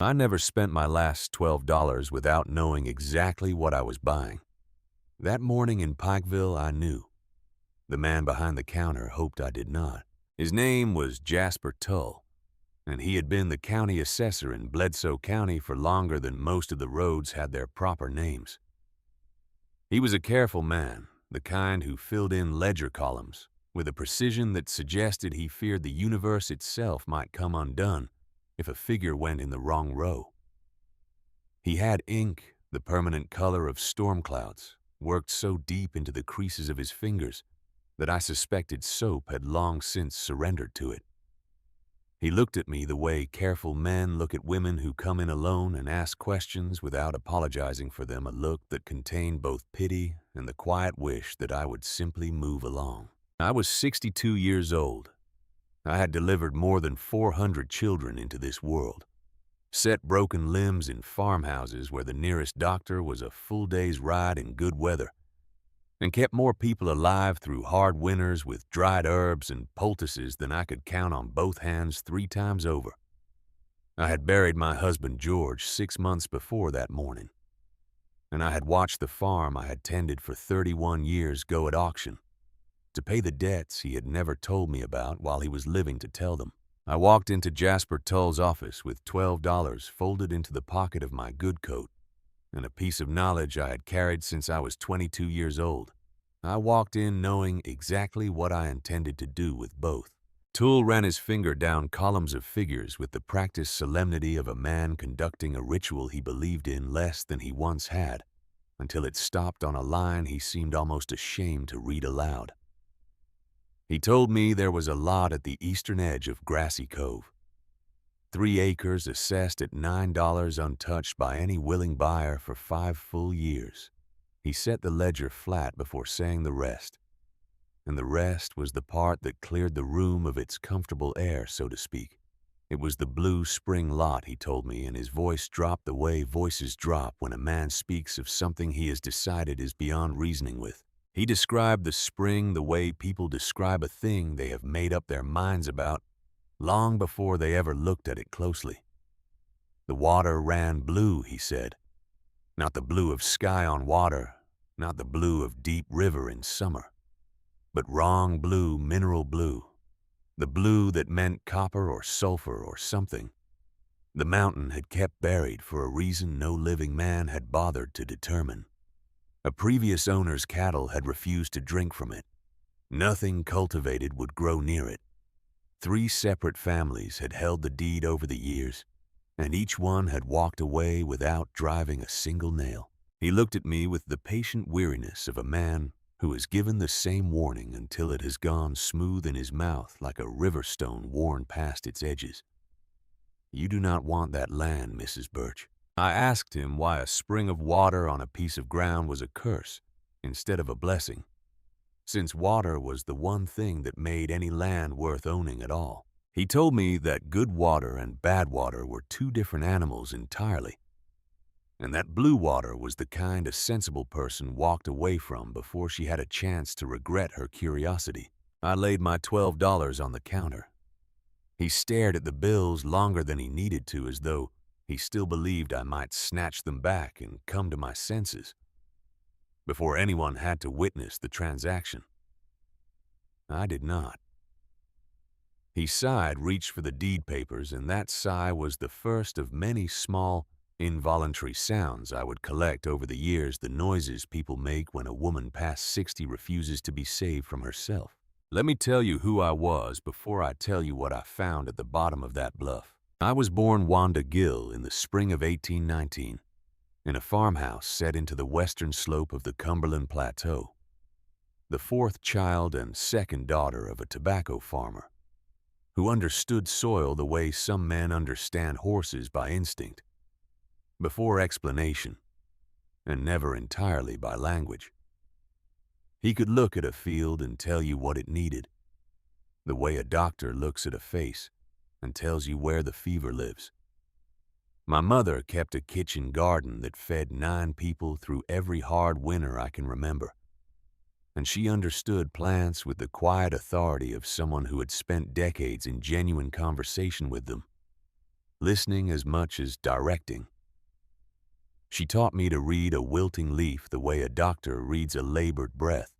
I never spent my last $12 without knowing exactly what I was buying. That morning in Pikeville, I knew. The man behind the counter hoped I did not. His name was Jasper Tull, and he had been the county assessor in Bledsoe County for longer than most of the roads had their proper names. He was a careful man, the kind who filled in ledger columns with a precision that suggested he feared the universe itself might come undone if a figure went in the wrong row. He had ink, the permanent color of storm clouds, worked so deep into the creases of his fingers that I suspected soap had long since surrendered to it. He looked at me the way careful men look at women who come in alone and ask questions without apologizing for them, a look that contained both pity and the quiet wish that I would simply move along. I was 62 years old. I had delivered more than 400 children into this world, set broken limbs in farmhouses where the nearest doctor was a full day's ride in good weather, and kept more people alive through hard winters with dried herbs and poultices than I could count on both hands 3 times over. I had buried my husband George 6 months before that morning, and I had watched the farm I had tended for 31 years go at auction to pay the debts he had never told me about while he was living to tell them. I walked into Jasper Tull's office with $12 folded into the pocket of my good coat and a piece of knowledge I had carried since I was 22 years old. I walked in knowing exactly what I intended to do with both. Tull ran his finger down columns of figures with the practiced solemnity of a man conducting a ritual he believed in less than he once had, until it stopped on a line he seemed almost ashamed to read aloud. He told me there was a lot at the eastern edge of Grassy Cove. 3 acres assessed at $9 untouched by any willing buyer for 5 full years. He set the ledger flat before saying the rest. And the rest was the part that cleared the room of its comfortable air, so to speak. It was the Blue Spring lot, he told me, and his voice dropped the way voices drop when a man speaks of something he has decided is beyond reasoning with. He described the spring the way people describe a thing they have made up their minds about long before they ever looked at it closely. The water ran blue, he said. Not the blue of sky on water, not the blue of deep river in summer, but wrong blue, mineral blue, the blue that meant copper or sulfur or something. The mountain had kept buried for a reason no living man had bothered to determine. A previous owner's cattle had refused to drink from it. Nothing cultivated would grow near it. 3 separate families had held the deed over the years, and each one had walked away without driving a single nail. He looked at me with the patient weariness of a man who has given the same warning until it has gone smooth in his mouth like a river stone worn past its edges. You do not want that land, Mrs. Birch. I asked him why a spring of water on a piece of ground was a curse instead of a blessing, since water was the one thing that made any land worth owning at all. He told me that good water and bad water were 2 different animals entirely, and that blue water was the kind a sensible person walked away from before she had a chance to regret her curiosity. I laid my $12 on the counter. He stared at the bills longer than he needed to, as though he still believed I might snatch them back and come to my senses before anyone had to witness the transaction. I did not. He sighed, reached for the deed papers, and that sigh was the first of many small, involuntary sounds I would collect over the years, the noises people make when a woman past 60 refuses to be saved from herself. Let me tell you who I was before I tell you what I found at the bottom of that bluff. I was born Wanda Gill in the spring of 1819, in a farmhouse set into the western slope of the Cumberland Plateau, the 4th child and 2nd daughter of a tobacco farmer who understood soil the way some men understand horses by instinct, before explanation, and never entirely by language. He could look at a field and tell you what it needed, the way a doctor looks at a face and tells you where the fever lives. My mother kept a kitchen garden that fed 9 people through every hard winter I can remember, and she understood plants with the quiet authority of someone who had spent decades in genuine conversation with them. listening as much as directing. She taught me to read a wilting leaf the way a doctor reads a labored breath.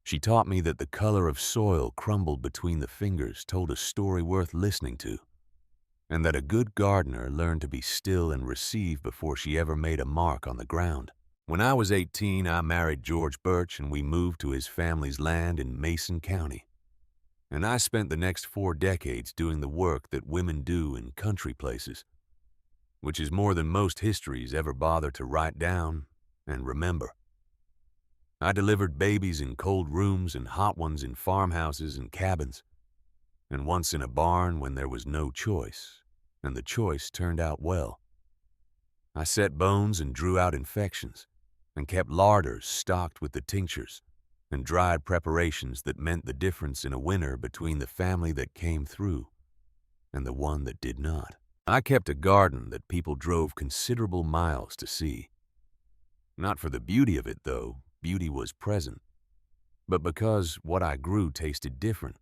She taught me that the color of soil crumbled between the fingers told a story worth listening to, and that a good gardener learned to be still and receive before she ever made a mark on the ground. When I was 18, I married George Birch and we moved to his family's land in Mason County. And I spent the next 4 decades doing the work that women do in country places, which is more than most histories ever bother to write down and remember. I delivered babies in cold rooms and hot ones in farmhouses and cabins, and once in a barn when there was no choice, and the choice turned out well. I set bones and drew out infections, and kept larders stocked with the tinctures and dried preparations that meant the difference in a winter between the family that came through and the one that did not. I kept a garden that people drove considerable miles to see. Not for the beauty of it, though, beauty was present, but because what I grew tasted different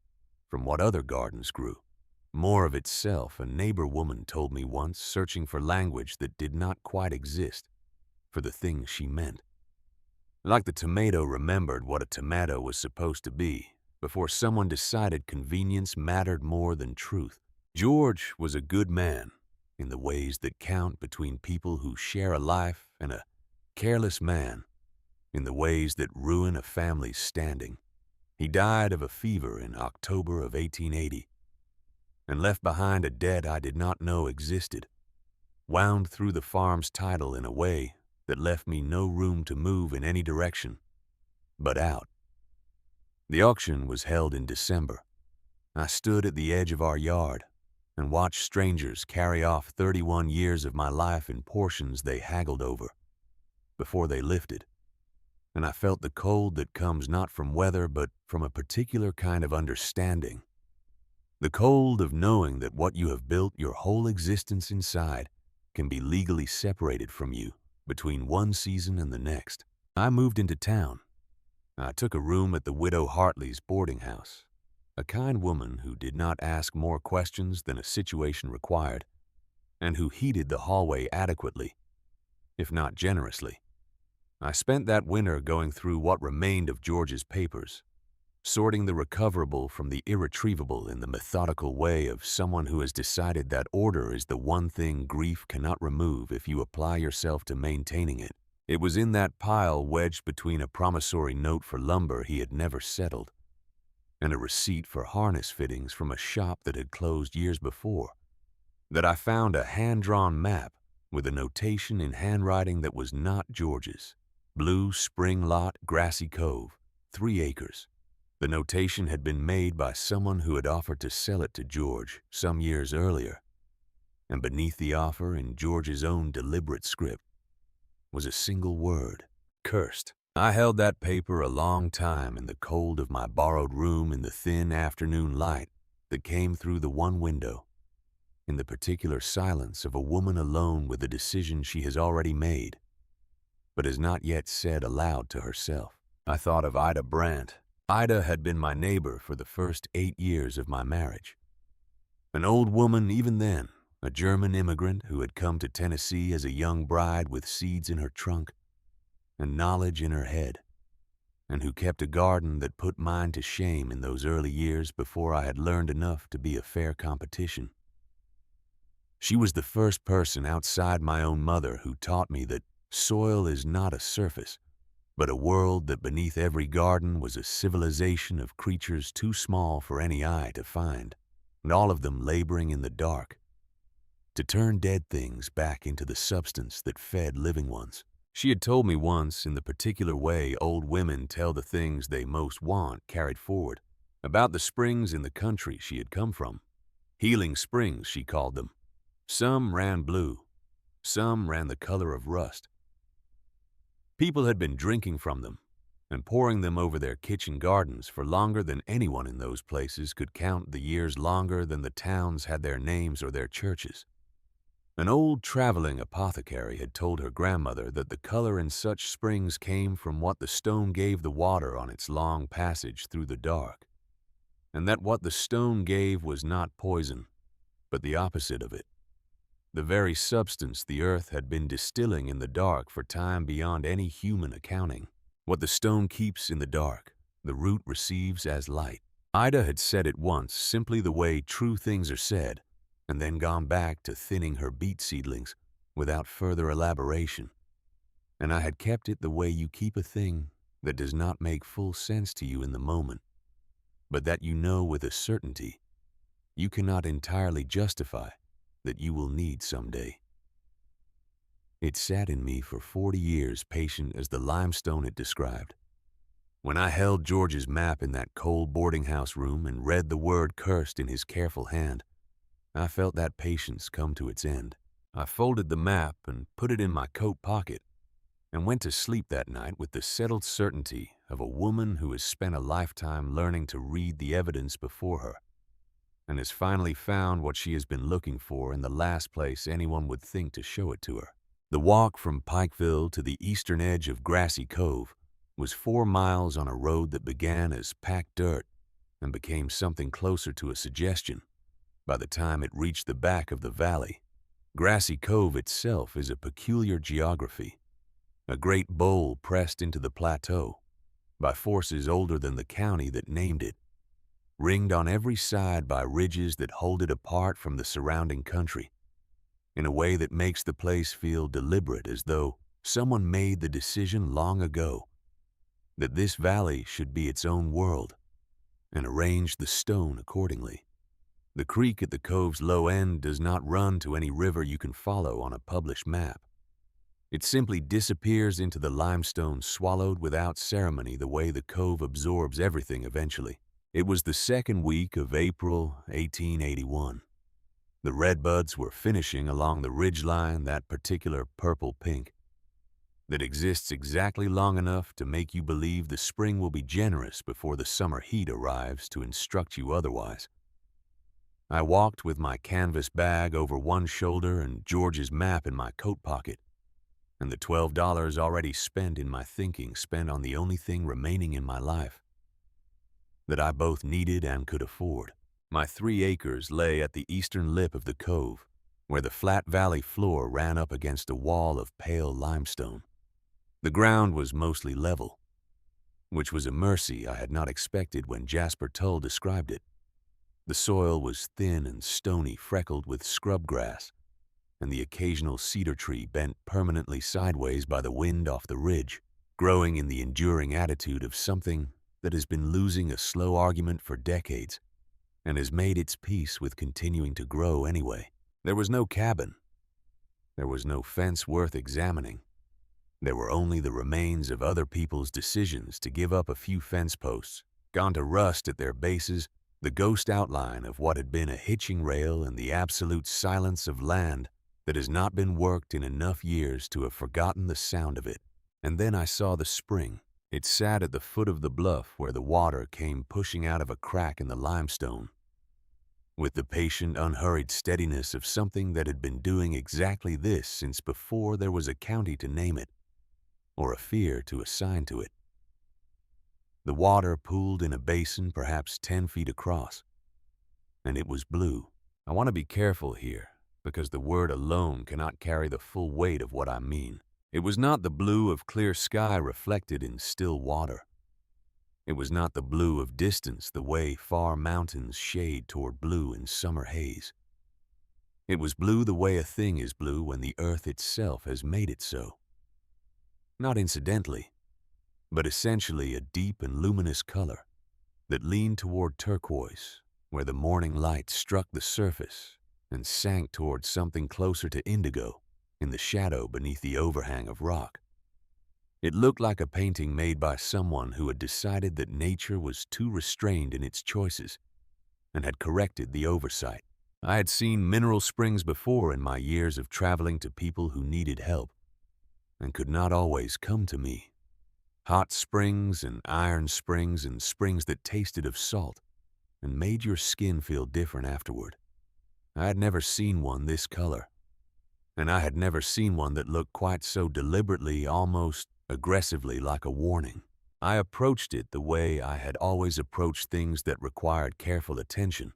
from what other gardens grew. More of itself, a neighbor woman told me once, searching for language that did not quite exist for the things she meant. Like the tomato remembered what a tomato was supposed to be before someone decided convenience mattered more than truth. George was a good man in the ways that count between people who share a life, and a careless man in the ways that ruin a family's standing. He died of a fever in October of 1880 and left behind a debt I did not know existed, wound through the farm's title in a way that left me no room to move in any direction but out. The auction was held in December. I stood at the edge of our yard and watched strangers carry off 31 years of my life in portions they haggled over before they lifted, and I felt the cold that comes not from weather but from a particular kind of understanding. The cold of knowing that what you have built your whole existence inside can be legally separated from you between one season and the next. I moved into town. I took a room at the widow Hartley's boarding house, a kind woman who did not ask more questions than a situation required, and who heated the hallway adequately, if not generously. I spent that winter going through what remained of George's papers, sorting the recoverable from the irretrievable in the methodical way of someone who has decided that order is the one thing grief cannot remove if you apply yourself to maintaining it. It was in that pile wedged between a promissory note for lumber he had never settled and a receipt for harness fittings from a shop that had closed years before that I found a hand-drawn map with a notation in handwriting that was not George's. Blue Spring Lot, Grassy Cove, 3 acres. The notation had been made by someone who had offered to sell it to George some years earlier, and beneath the offer, in George's own deliberate script, was a single word: cursed. I held that paper a long time in the cold of my borrowed room in the thin afternoon light that came through the one window, in the particular silence of a woman alone with a decision she has already made, but has not yet said aloud to herself. I thought of Ida Brandt. Ida had been my neighbor for the first 8 years of my marriage. An old woman even then, a German immigrant who had come to Tennessee as a young bride with seeds in her trunk and knowledge in her head, and who kept a garden that put mine to shame in those early years before I had learned enough to be a fair competition. She was the first person outside my own mother who taught me that soil is not a surface, but a world that beneath every garden was a civilization of creatures too small for any eye to find, and all of them laboring in the dark to turn dead things back into the substance that fed living ones. She had told me once, in the particular way old women tell the things they most want carried forward, about the springs in the country she had come from. Healing springs, she called them. Some ran blue, some ran the color of rust. People had been drinking from them and pouring them over their kitchen gardens for longer than anyone in those places could count the years, longer than the towns had their names or their churches. An old traveling apothecary had told her grandmother that the color in such springs came from what the stone gave the water on its long passage through the dark, and that what the stone gave was not poison, but the opposite of it. the very substance the earth had been distilling in the dark for time beyond any human accounting. What the stone keeps in the dark, the root receives as light. Ida had said it once, simply the way true things are said, and then gone back to thinning her beet seedlings without further elaboration. And I had kept it the way you keep a thing that does not make full sense to you in the moment, but that you know with a certainty you cannot entirely justify that you will need someday. It sat in me for 40 years, patient as the limestone it described. When I held George's map in that cold boarding house room and read the word cursed in his careful hand, I felt that patience come to its end. I folded the map and put it in my coat pocket and went to sleep that night with the settled certainty of a woman who has spent a lifetime learning to read the evidence before her and has finally found what she has been looking for in the last place anyone would think to show it to her. The walk from Pikeville to the eastern edge of Grassy Cove was 4 miles on a road that began as packed dirt and became something closer to a suggestion by the time it reached the back of the valley. Grassy Cove itself is a peculiar geography, a great bowl pressed into the plateau by forces older than the county that named it, ringed on every side by ridges that hold it apart from the surrounding country in a way that makes the place feel deliberate, as though someone made the decision long ago that this valley should be its own world and arranged the stone accordingly. The creek at the cove's low end does not run to any river you can follow on a published map. It simply disappears into the limestone, swallowed without ceremony the way the cove absorbs everything eventually. It was the second week of April 1881. The redbuds were finishing along the ridgeline, that particular purple pink that exists exactly long enough to make you believe the spring will be generous before the summer heat arrives to instruct you otherwise. I walked with my canvas bag over one shoulder and George's map in my coat pocket, and the $12 already spent in my thinking spent on the only thing remaining in my life that I both needed and could afford. My 3 acres lay at the eastern lip of the cove, where the flat valley floor ran up against a wall of pale limestone. The ground was mostly level, which was a mercy I had not expected when Jasper Tull described it. The soil was thin and stony, freckled with scrub grass, and the occasional cedar tree bent permanently sideways by the wind off the ridge, growing in the enduring attitude of something that has been losing a slow argument for decades and has made its peace with continuing to grow anyway. There was no cabin. There was no fence worth examining. There were only the remains of other people's decisions to give up a few fence posts, gone to rust at their bases, the ghost outline of what had been a hitching rail, and the absolute silence of land that has not been worked in enough years to have forgotten the sound of it. And then I saw the spring. It sat at the foot of the bluff where the water came pushing out of a crack in the limestone, with the patient, unhurried steadiness of something that had been doing exactly this since before there was a county to name it, or a fear to assign to it. The water pooled in a basin perhaps 10 feet across, and it was blue. I want to be careful here, because the word alone cannot carry the full weight of what I mean. It was not the blue of clear sky reflected in still water. It was not the blue of distance, the way far mountains shade toward blue in summer haze. It was blue the way a thing is blue when the earth itself has made it so. Not incidentally, but essentially a deep and luminous color that leaned toward turquoise, where the morning light struck the surface and sank toward something closer to indigo in the shadow beneath the overhang of rock. It looked like a painting made by someone who had decided that nature was too restrained in its choices and had corrected the oversight. I had seen mineral springs before in my years of traveling to people who needed help and could not always come to me. Hot springs and iron springs and springs that tasted of salt and made your skin feel different afterward. I had never seen one this color, and I had never seen one that looked quite so deliberately, almost aggressively like a warning. I approached it the way I had always approached things that required careful attention,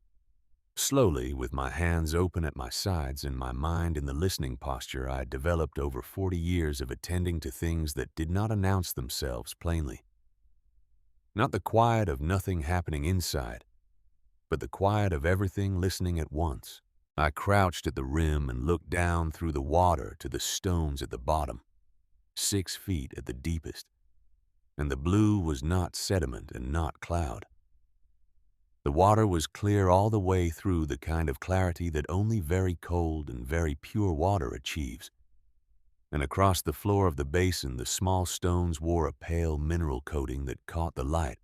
Slowly, with my hands open at my sides and my mind in the listening posture I had developed over 40 years of attending to things that did not announce themselves plainly. Not the quiet of nothing happening inside, but the quiet of everything listening at once. I crouched at the rim and looked down through the water to the stones at the bottom, 6 feet at the deepest, and the blue was not sediment and not cloud. The water was clear all the way through, the kind of clarity that only very cold and very pure water achieves. And across the floor of the basin, the small stones wore a pale mineral coating that caught the light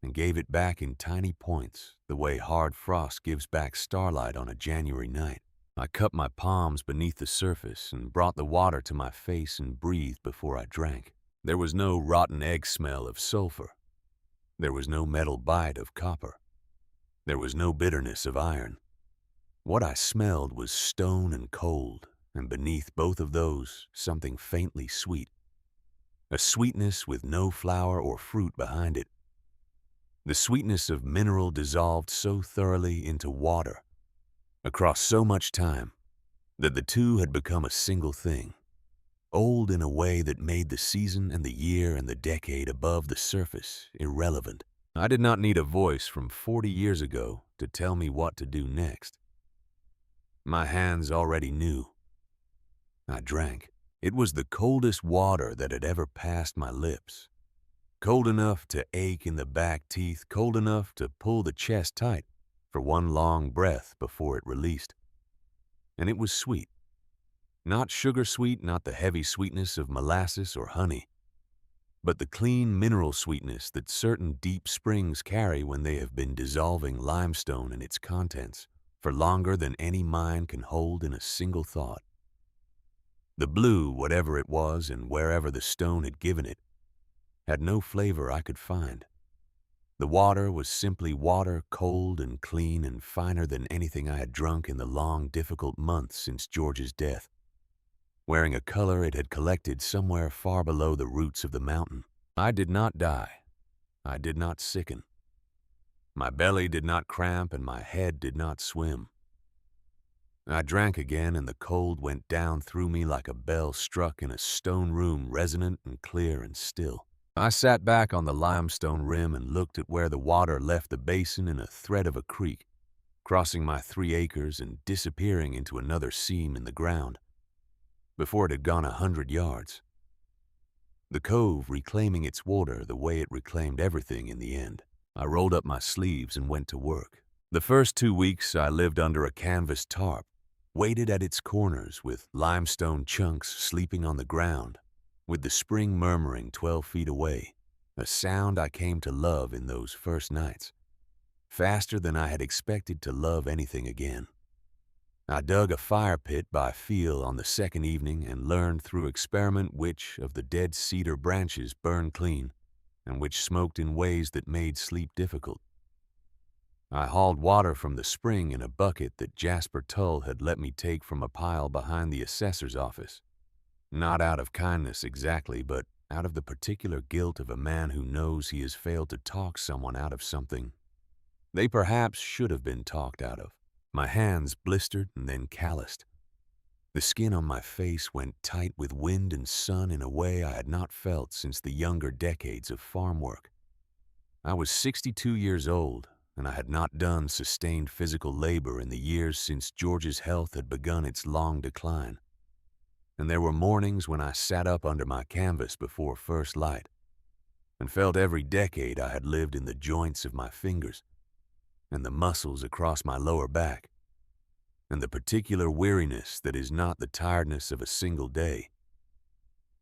and gave it back in tiny points, the way hard frost gives back starlight on a January night. I cupped my palms beneath the surface and brought the water to my face and breathed before I drank. There was no rotten egg smell of sulfur. There was no metal bite of copper. There was no bitterness of iron. What I smelled was stone and cold, and beneath both of those, something faintly sweet. A sweetness with no flower or fruit behind it. The sweetness of mineral dissolved so thoroughly into water, across so much time, that the two had become a single thing, old in a way that made the season and the year and the decade above the surface irrelevant. I did not need a voice from 40 years ago to tell me what to do next. My hands already knew. I drank. It was the coldest water that had ever passed my lips. Cold enough to ache in the back teeth, cold enough to pull the chest tight for one long breath before it released. And it was sweet. Not sugar sweet, not the heavy sweetness of molasses or honey, but the clean mineral sweetness that certain deep springs carry when they have been dissolving limestone and its contents for longer than any mind can hold in a single thought. The blue, whatever it was and wherever the stone had given it, had no flavor I could find. The water was simply water, cold and clean and finer than anything I had drunk in the long, difficult months since George's death, wearing a color it had collected somewhere far below the roots of the mountain. I did not die. I did not sicken. My belly did not cramp and my head did not swim. I drank again and the cold went down through me like a bell struck in a stone room, resonant and clear and still. I sat back on the limestone rim and looked at where the water left the basin in a thread of a creek, crossing my 3 acres and disappearing into another seam in the ground, before it had gone 100 yards. The cove reclaiming its water the way it reclaimed everything in the end. I rolled up my sleeves and went to work. The first 2 weeks I lived under a canvas tarp, weighted at its corners with limestone chunks sleeping on the ground, with the spring murmuring 12 feet away, a sound I came to love in those first nights, faster than I had expected to love anything again. I dug a fire pit by feel on the second evening and learned through experiment which of the dead cedar branches burned clean and which smoked in ways that made sleep difficult. I hauled water from the spring in a bucket that Jasper Tull had let me take from a pile behind the assessor's office, not out of kindness exactly, but out of the particular guilt of a man who knows he has failed to talk someone out of something they perhaps should have been talked out of. My hands blistered and then calloused. The skin on my face went tight with wind and sun in a way I had not felt since the younger decades of farm work. I was 62 years old, and I had not done sustained physical labor in the years since George's health had begun its long decline. And there were mornings when I sat up under my canvas before first light and felt every decade I had lived in the joints of my fingers and the muscles across my lower back, and the particular weariness that is not the tiredness of a single day,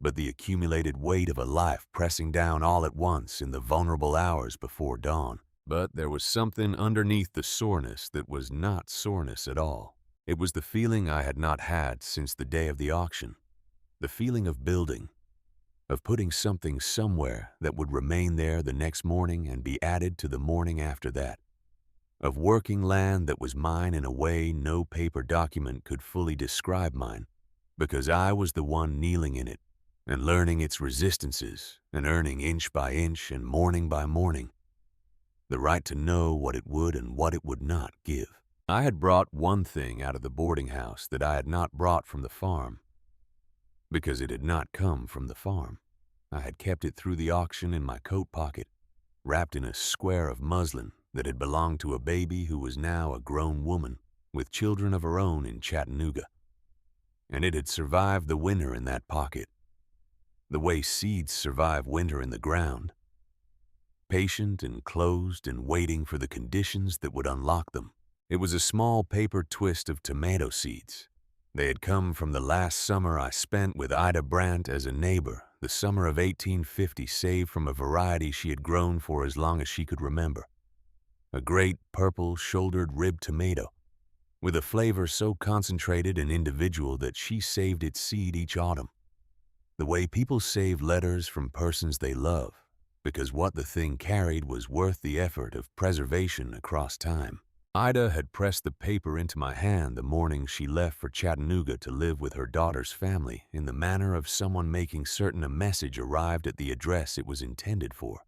but the accumulated weight of a life pressing down all at once in the vulnerable hours before dawn. But there was something underneath the soreness that was not soreness at all. It was the feeling I had not had since the day of the auction, the feeling of building, of putting something somewhere that would remain there the next morning and be added to the morning after that, of working land that was mine in a way no paper document could fully describe mine, because I was the one kneeling in it and learning its resistances and earning inch by inch and morning by morning the right to know what it would and what it would not give. I had brought one thing out of the boarding house that I had not brought from the farm, because it had not come from the farm. I had kept it through the auction in my coat pocket, wrapped in a square of muslin that had belonged to a baby who was now a grown woman with children of her own in Chattanooga. And it had survived the winter in that pocket, the way seeds survive winter in the ground, patient and closed and waiting for the conditions that would unlock them. It was a small paper twist of tomato seeds. They had come from the last summer I spent with Ida Brandt as a neighbor, the summer of 1850, saved from a variety she had grown for as long as she could remember. A great purple shouldered rib tomato, with a flavor so concentrated and individual that she saved its seed each autumn, the way people save letters from persons they love, because what the thing carried was worth the effort of preservation across time. Ida had pressed the paper into my hand the morning she left for Chattanooga to live with her daughter's family in the manner of someone making certain a message arrived at the address it was intended for.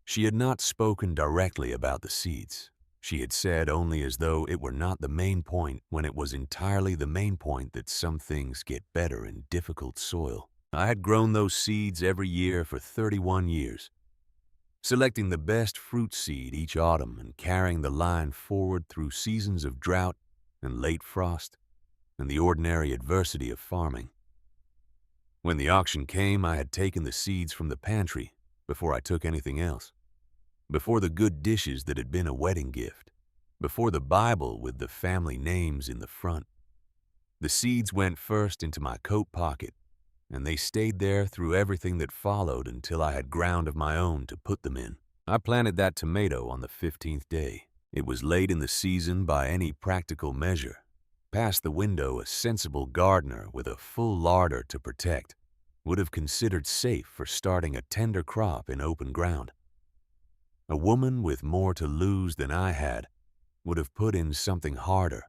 She had not spoken directly about the seeds. She had said only as though it were not the main point when it was entirely the main point that some things get better in difficult soil. I had grown those seeds every year for 31 years. Selecting the best fruit seed each autumn and carrying the line forward through seasons of drought and late frost and the ordinary adversity of farming. When the auction came, I had taken the seeds from the pantry before I took anything else, before the good dishes that had been a wedding gift, before the Bible with the family names in the front. The seeds went first into my coat pocket, and they stayed there through everything that followed until I had ground of my own to put them in. I planted that tomato on the 15th day. It was late in the season by any practical measure. Past the window, a sensible gardener with a full larder to protect would have considered safe for starting a tender crop in open ground. A woman with more to lose than I had would have put in something harder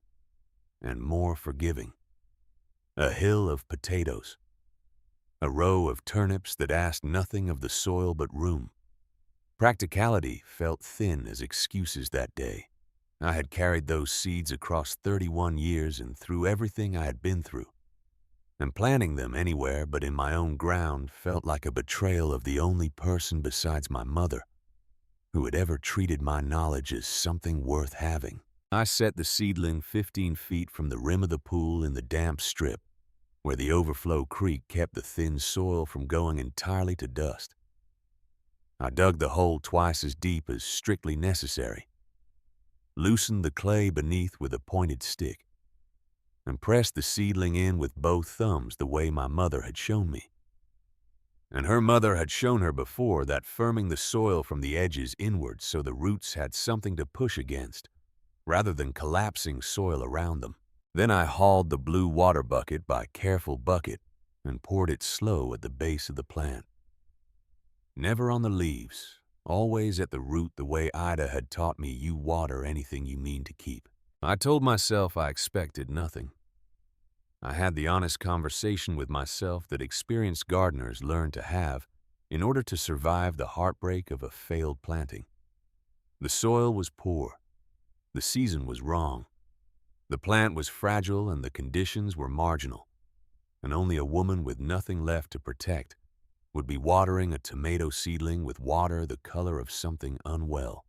and more forgiving. A hill of potatoes. A row of turnips that asked nothing of the soil but room. Practicality felt thin as excuses that day. I had carried those seeds across 31 years and through everything I had been through, and planting them anywhere but in my own ground felt like a betrayal of the only person besides my mother who had ever treated my knowledge as something worth having. I set the seedling 15 feet from the rim of the pool in the damp strip, where the overflow creek kept the thin soil from going entirely to dust. I dug the hole twice as deep as strictly necessary, loosened the clay beneath with a pointed stick, and pressed the seedling in with both thumbs the way my mother had shown me. And her mother had shown her before that firming the soil from the edges inward so the roots had something to push against, rather than collapsing soil around them. Then I hauled the blue water bucket by careful bucket and poured it slow at the base of the plant. Never on the leaves, always at the root the way Ida had taught me you water anything you mean to keep. I told myself I expected nothing. I had the honest conversation with myself that experienced gardeners learn to have in order to survive the heartbreak of a failed planting. The soil was poor. The season was wrong. The plant was fragile and the conditions were marginal, and only a woman with nothing left to protect would be watering a tomato seedling with water the color of something unwell.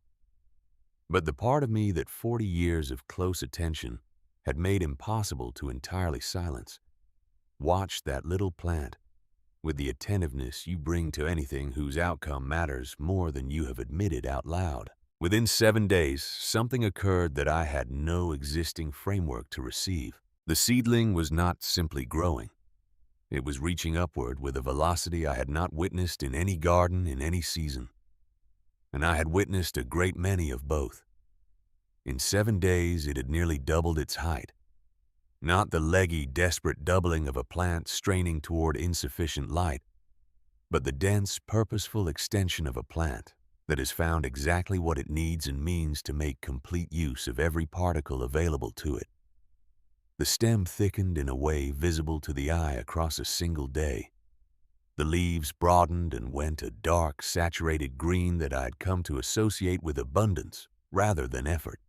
But the part of me that 40 years of close attention had made impossible to entirely silence watched that little plant with the attentiveness you bring to anything whose outcome matters more than you have admitted out loud. Within 7 days, something occurred that I had no existing framework to receive. The seedling was not simply growing. It was reaching upward with a velocity I had not witnessed in any garden in any season. And I had witnessed a great many of both. In 7 days, it had nearly doubled its height. Not the leggy, desperate doubling of a plant straining toward insufficient light, but the dense, purposeful extension of a plant that has found exactly what it needs and means to make complete use of every particle available to it. The stem thickened in a way visible to the eye across a single day. The leaves broadened and went a dark, saturated green that I had come to associate with abundance rather than effort.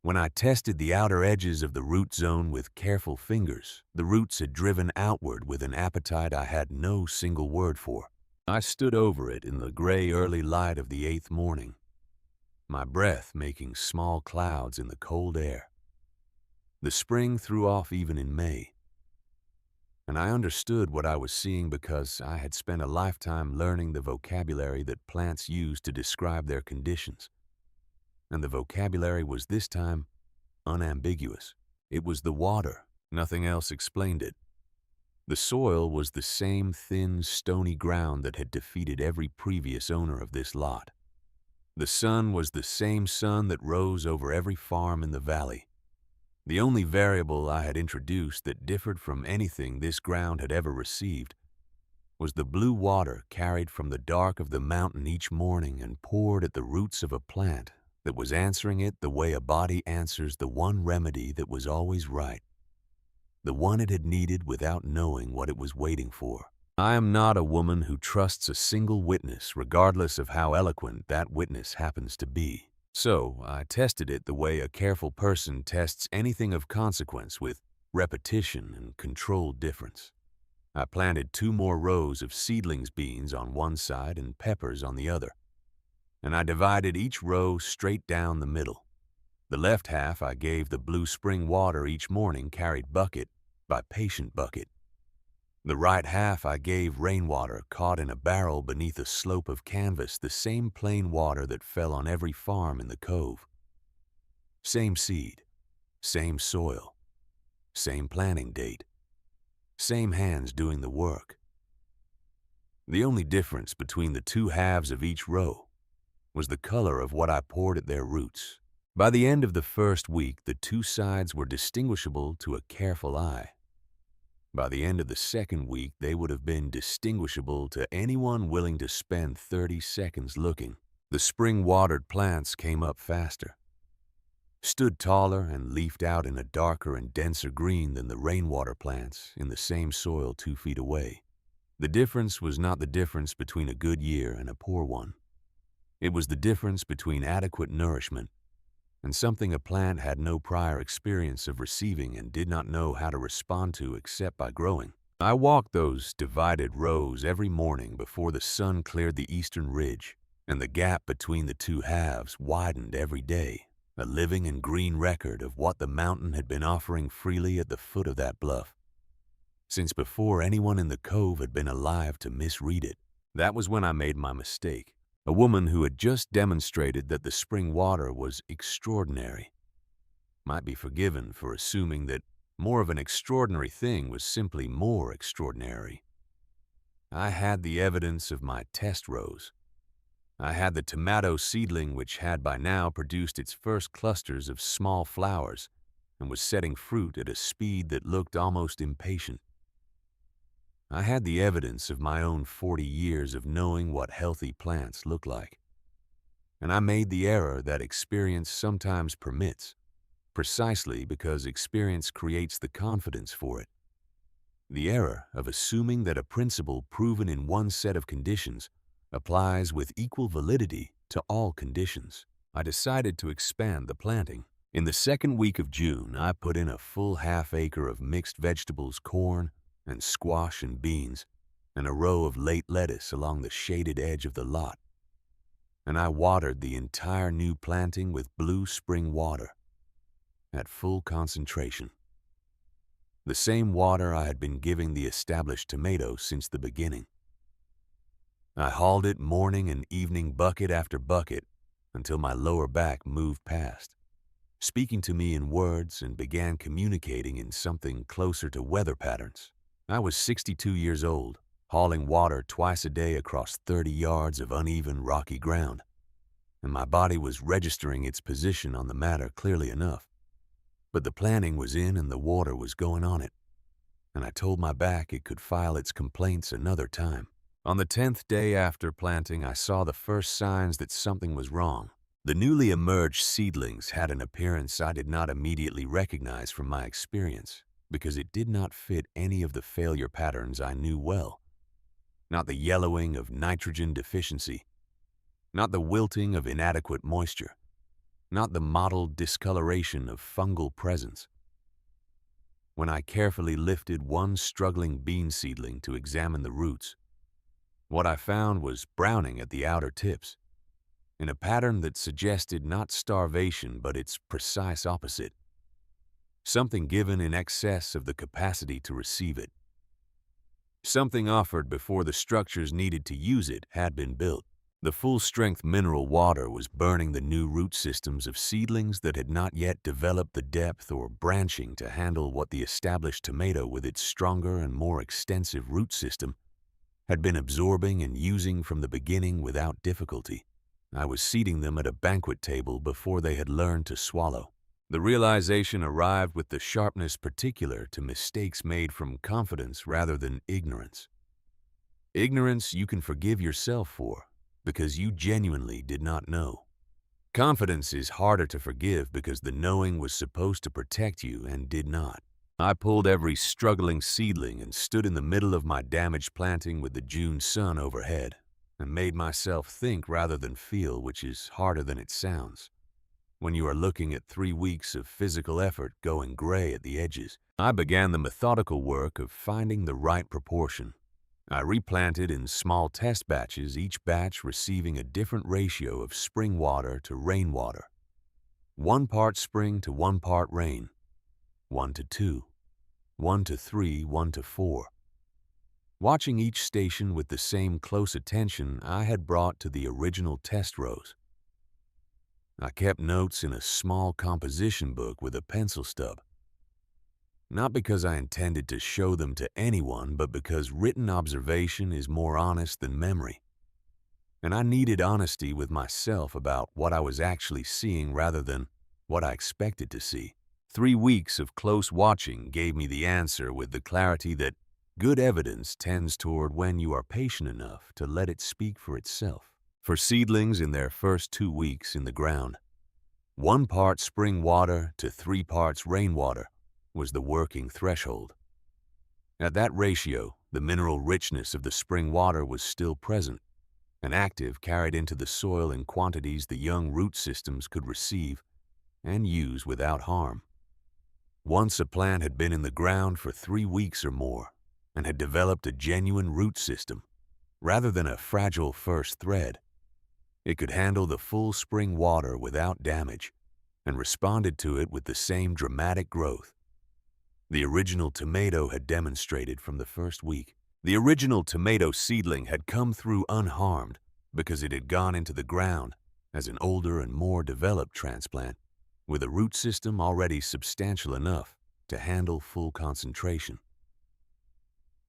When I tested the outer edges of the root zone with careful fingers, the roots had driven outward with an appetite I had no single word for. I stood over it in the gray early light of the 8th morning, my breath making small clouds in the cold air. The spring threw off even in May, and I understood what I was seeing because I had spent a lifetime learning the vocabulary that plants use to describe their conditions. And the vocabulary was this time unambiguous. It was the water. Nothing else explained it. The soil was the same thin, stony ground that had defeated every previous owner of this lot. The sun was the same sun that rose over every farm in the valley. The only variable I had introduced that differed from anything this ground had ever received was the blue water carried from the dark of the mountain each morning and poured at the roots of a plant that was answering it the way a body answers the one remedy that was always right, the one it had needed without knowing what it was waiting for. I am not a woman who trusts a single witness, regardless of how eloquent that witness happens to be. So I tested it the way a careful person tests anything of consequence, with repetition and controlled difference. I planted 2 more rows of seedlings beans on one side and peppers on the other, and I divided each row straight down the middle. The left half I gave the blue spring water each morning carried bucket by patient bucket. The right half I gave rainwater caught in a barrel beneath a slope of canvas, the same plain water that fell on every farm in the cove. Same seed, same soil, same planting date, same hands doing the work. The only difference between the 2 halves of each row was the color of what I poured at their roots. By the end of the first week, the 2 sides were distinguishable to a careful eye. By the end of the second week, they would have been distinguishable to anyone willing to spend 30 seconds looking. The spring-watered plants came up faster, stood taller, and leafed out in a darker and denser green than the rainwater plants in the same soil 2 feet away. The difference was not the difference between a good year and a poor one. It was the difference between adequate nourishment and something a plant had no prior experience of receiving and did not know how to respond to except by growing. I walked those divided rows every morning before the sun cleared the eastern ridge, and the gap between the 2 halves widened every day, a living and green record of what the mountain had been offering freely at the foot of that bluff, since before anyone in the cove had been alive to misread it. That was when I made my mistake. A woman who had just demonstrated that the spring water was extraordinary might be forgiven for assuming that more of an extraordinary thing was simply more extraordinary. I had the evidence of my test rows. I had the tomato seedling which had by now produced its first clusters of small flowers and was setting fruit at a speed that looked almost impatient. I had the evidence of my own 40 years of knowing what healthy plants look like. And I made the error that experience sometimes permits, precisely because experience creates the confidence for it. The error of assuming that a principle proven in one set of conditions applies with equal validity to all conditions. I decided to expand the planting. In the second week of June, I put in a full half-acre of mixed vegetables, corn, and squash and beans, and a row of late lettuce along the shaded edge of the lot. And I watered the entire new planting with blue spring water at full concentration. The same water I had been giving the established tomatoes since the beginning. I hauled it morning and evening, bucket after bucket, until my lower back moved past, speaking to me in words, and began communicating in something closer to weather patterns. I was 62 years old, hauling water twice a day across 30 yards of uneven, rocky ground, and my body was registering its position on the matter clearly enough. But the planting was in and the water was going on it, and I told my back it could file its complaints another time. On the 10th day after planting, I saw the first signs that something was wrong. The newly emerged seedlings had an appearance I did not immediately recognize from my experience, because it did not fit any of the failure patterns I knew well. Not the yellowing of nitrogen deficiency, not the wilting of inadequate moisture, not the mottled discoloration of fungal presence. When I carefully lifted one struggling bean seedling to examine the roots, what I found was browning at the outer tips, in a pattern that suggested not starvation but its precise opposite, something given in excess of the capacity to receive it. Something offered before the structures needed to use it had been built. The full-strength mineral water was burning the new root systems of seedlings that had not yet developed the depth or branching to handle what the established tomato with its stronger and more extensive root system had been absorbing and using from the beginning without difficulty. I was seating them at a banquet table before they had learned to swallow. The realization arrived with the sharpness particular to mistakes made from confidence rather than ignorance. Ignorance you can forgive yourself for, because you genuinely did not know. Confidence is harder to forgive because the knowing was supposed to protect you and did not. I pulled every struggling seedling and stood in the middle of my damaged planting with the June sun overhead, and made myself think rather than feel, which is harder than it sounds. When you are looking at 3 weeks of physical effort going gray at the edges, I began the methodical work of finding the right proportion. I replanted in small test batches, each batch receiving a different ratio of spring water to rainwater. 1 part spring to 1 part rain, 1 to 2, 1 to 3, 1 to 4. Watching each station with the same close attention I had brought to the original test rows. I kept notes in a small composition book with a pencil stub. Not because I intended to show them to anyone, but because written observation is more honest than memory. And I needed honesty with myself about what I was actually seeing rather than what I expected to see. 3 weeks of close watching gave me the answer with the clarity that good evidence tends toward when you are patient enough to let it speak for itself. For seedlings in their first 2 weeks in the ground, 1 part spring water to 3 parts rainwater was the working threshold. At that ratio, the mineral richness of the spring water was still present, and active carried into the soil in quantities the young root systems could receive and use without harm. Once a plant had been in the ground for 3 weeks or more and had developed a genuine root system, rather than a fragile first thread, it could handle the full spring water without damage and responded to it with the same dramatic growth. The original tomato had demonstrated from the first week. The original tomato seedling had come through unharmed because it had gone into the ground as an older and more developed transplant with a root system already substantial enough to handle full concentration.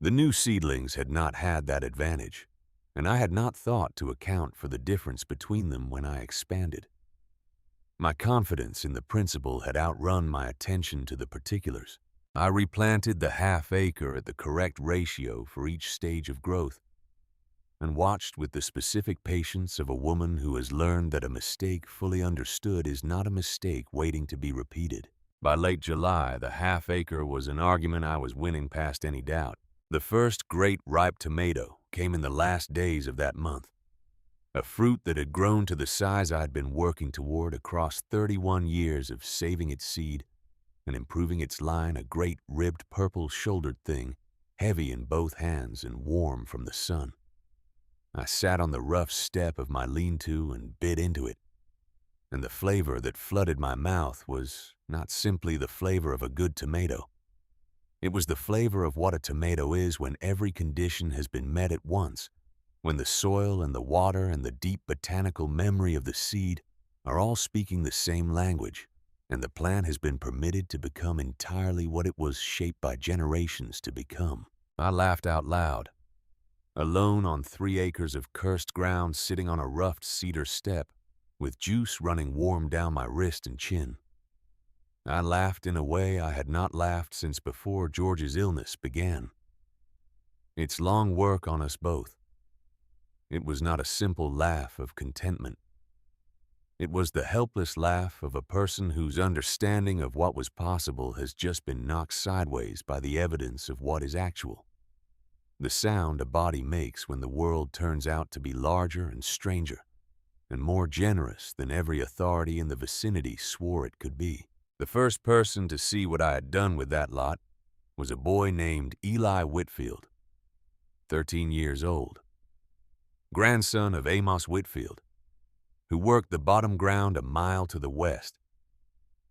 The new seedlings had not had that advantage, and I had not thought to account for the difference between them when I expanded. My confidence in the principle had outrun my attention to the particulars. I replanted the half-acre at the correct ratio for each stage of growth, and watched with the specific patience of a woman who has learned that a mistake fully understood is not a mistake waiting to be repeated. By late July, the half-acre was an argument I was winning past any doubt. The first great ripe tomato came in the last days of that month, a fruit that had grown to the size I had been working toward across 31 years of saving its seed and improving its line, a great ribbed purple-shouldered thing, heavy in both hands and warm from the sun. I sat on the rough step of my lean-to and bit into it, and the flavor that flooded my mouth was not simply the flavor of a good tomato. It was the flavor of what a tomato is when every condition has been met at once, when the soil and the water and the deep botanical memory of the seed are all speaking the same language, and the plant has been permitted to become entirely what it was shaped by generations to become. I laughed out loud. Alone on 3 acres of cursed ground, sitting on a roughed cedar step, with juice running warm down my wrist and chin. I laughed in a way I had not laughed since before George's illness began. Its long work on us both. It was not a simple laugh of contentment. It was the helpless laugh of a person whose understanding of what was possible has just been knocked sideways by the evidence of what is actual. The sound a body makes when the world turns out to be larger and stranger, and more generous than every authority in the vicinity swore it could be. The first person to see what I had done with that lot was a boy named Eli Whitfield, 13 years old, grandson of Amos Whitfield, who worked the bottom ground a mile to the west,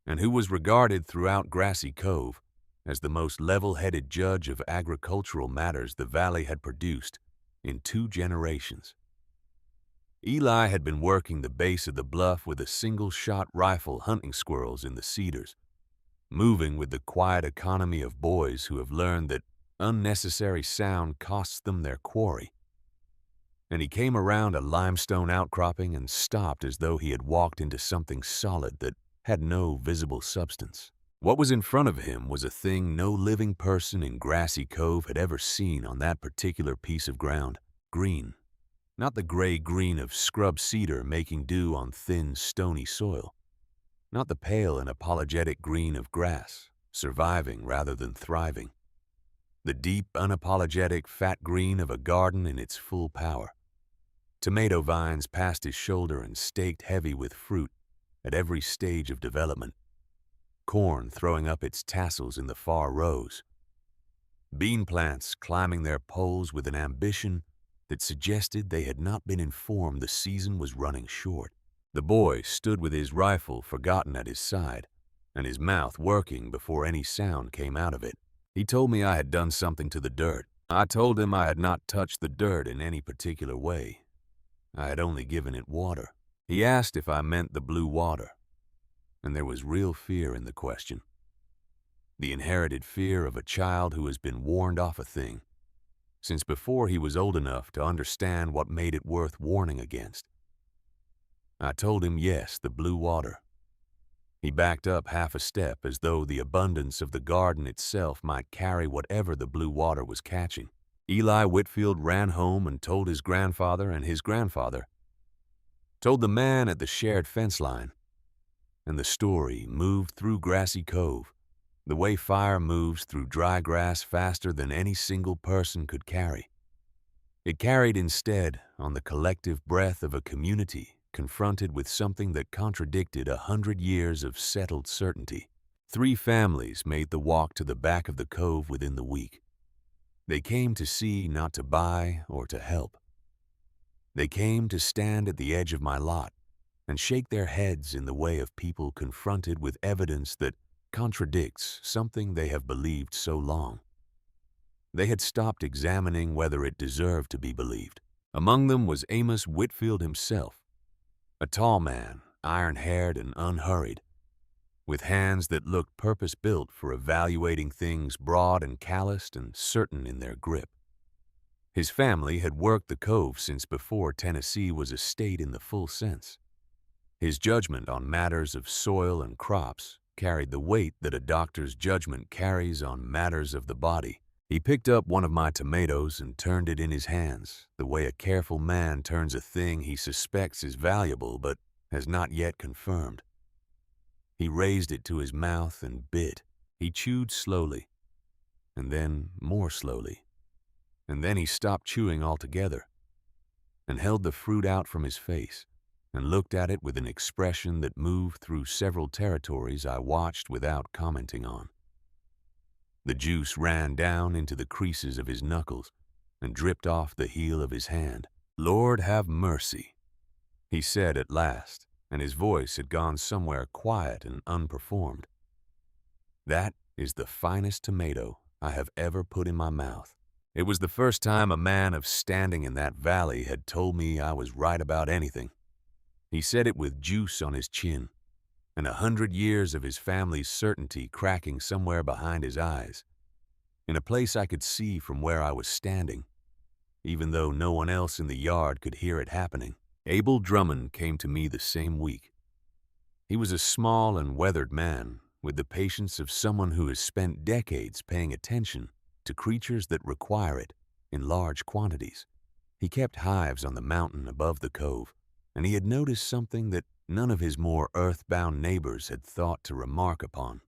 and who was regarded throughout Grassy Cove as the most level-headed judge of agricultural matters the valley had produced in 2 generations. Eli had been working the base of the bluff with a single-shot rifle hunting squirrels in the cedars, moving with the quiet economy of boys who have learned that unnecessary sound costs them their quarry. And he came around a limestone outcropping and stopped as though he had walked into something solid that had no visible substance. What was in front of him was a thing no living person in Grassy Cove had ever seen on that particular piece of ground. Green. Not the gray green of scrub cedar making dew on thin, stony soil. Not the pale and apologetic green of grass, surviving rather than thriving. The deep, unapologetic, fat green of a garden in its full power. Tomato vines past his shoulder and staked heavy with fruit at every stage of development. Corn throwing up its tassels in the far rows. Bean plants climbing their poles with an ambition that suggested they had not been informed the season was running short. The boy stood with his rifle forgotten at his side, and his mouth working before any sound came out of it. He told me I had done something to the dirt. I told him I had not touched the dirt in any particular way. I had only given it water. He asked if I meant the blue water, and there was real fear in the question. The inherited fear of a child who has been warned off a thing since before he was old enough to understand what made it worth warning against. I told him yes, the blue water. He backed up half a step as though the abundance of the garden itself might carry whatever the blue water was catching. Eli Whitfield ran home and told his grandfather, and his grandfather told the man at the shared fence line, and the story moved through Grassy Cove the way fire moves through dry grass faster than any single person could carry. It carried instead on the collective breath of a community confronted with something that contradicted 100 years of settled certainty. 3 families made the walk to the back of the cove within the week. They came to see, not to buy or to help. They came to stand at the edge of my lot and shake their heads in the way of people confronted with evidence that contradicts something they have believed so long. They had stopped examining whether it deserved to be believed. Among them was Amos Whitfield himself, a tall man, iron-haired and unhurried, with hands that looked purpose-built for evaluating things broad and calloused and certain in their grip. His family had worked the cove since before Tennessee was a state in the full sense. His judgment on matters of soil and crops carried the weight that a doctor's judgment carries on matters of the body. He picked up one of my tomatoes and turned it in his hands, the way a careful man turns a thing he suspects is valuable but has not yet confirmed. He raised it to his mouth and bit. He chewed slowly, and then more slowly, and then he stopped chewing altogether and held the fruit out from his face and looked at it with an expression that moved through several territories I watched without commenting on. The juice ran down into the creases of his knuckles and dripped off the heel of his hand. "Lord have mercy," he said at last, and his voice had gone somewhere quiet and unperformed. "That is the finest tomato I have ever put in my mouth." It was the first time a man of standing in that valley had told me I was right about anything. He said it with juice on his chin, and 100 years of his family's certainty cracking somewhere behind his eyes, in a place I could see from where I was standing, even though no one else in the yard could hear it happening. Abel Drummond came to me the same week. He was a small and weathered man, with the patience of someone who has spent decades paying attention to creatures that require it in large quantities. He kept hives on the mountain above the cove, and he had noticed something that none of his more earthbound neighbors had thought to remark upon.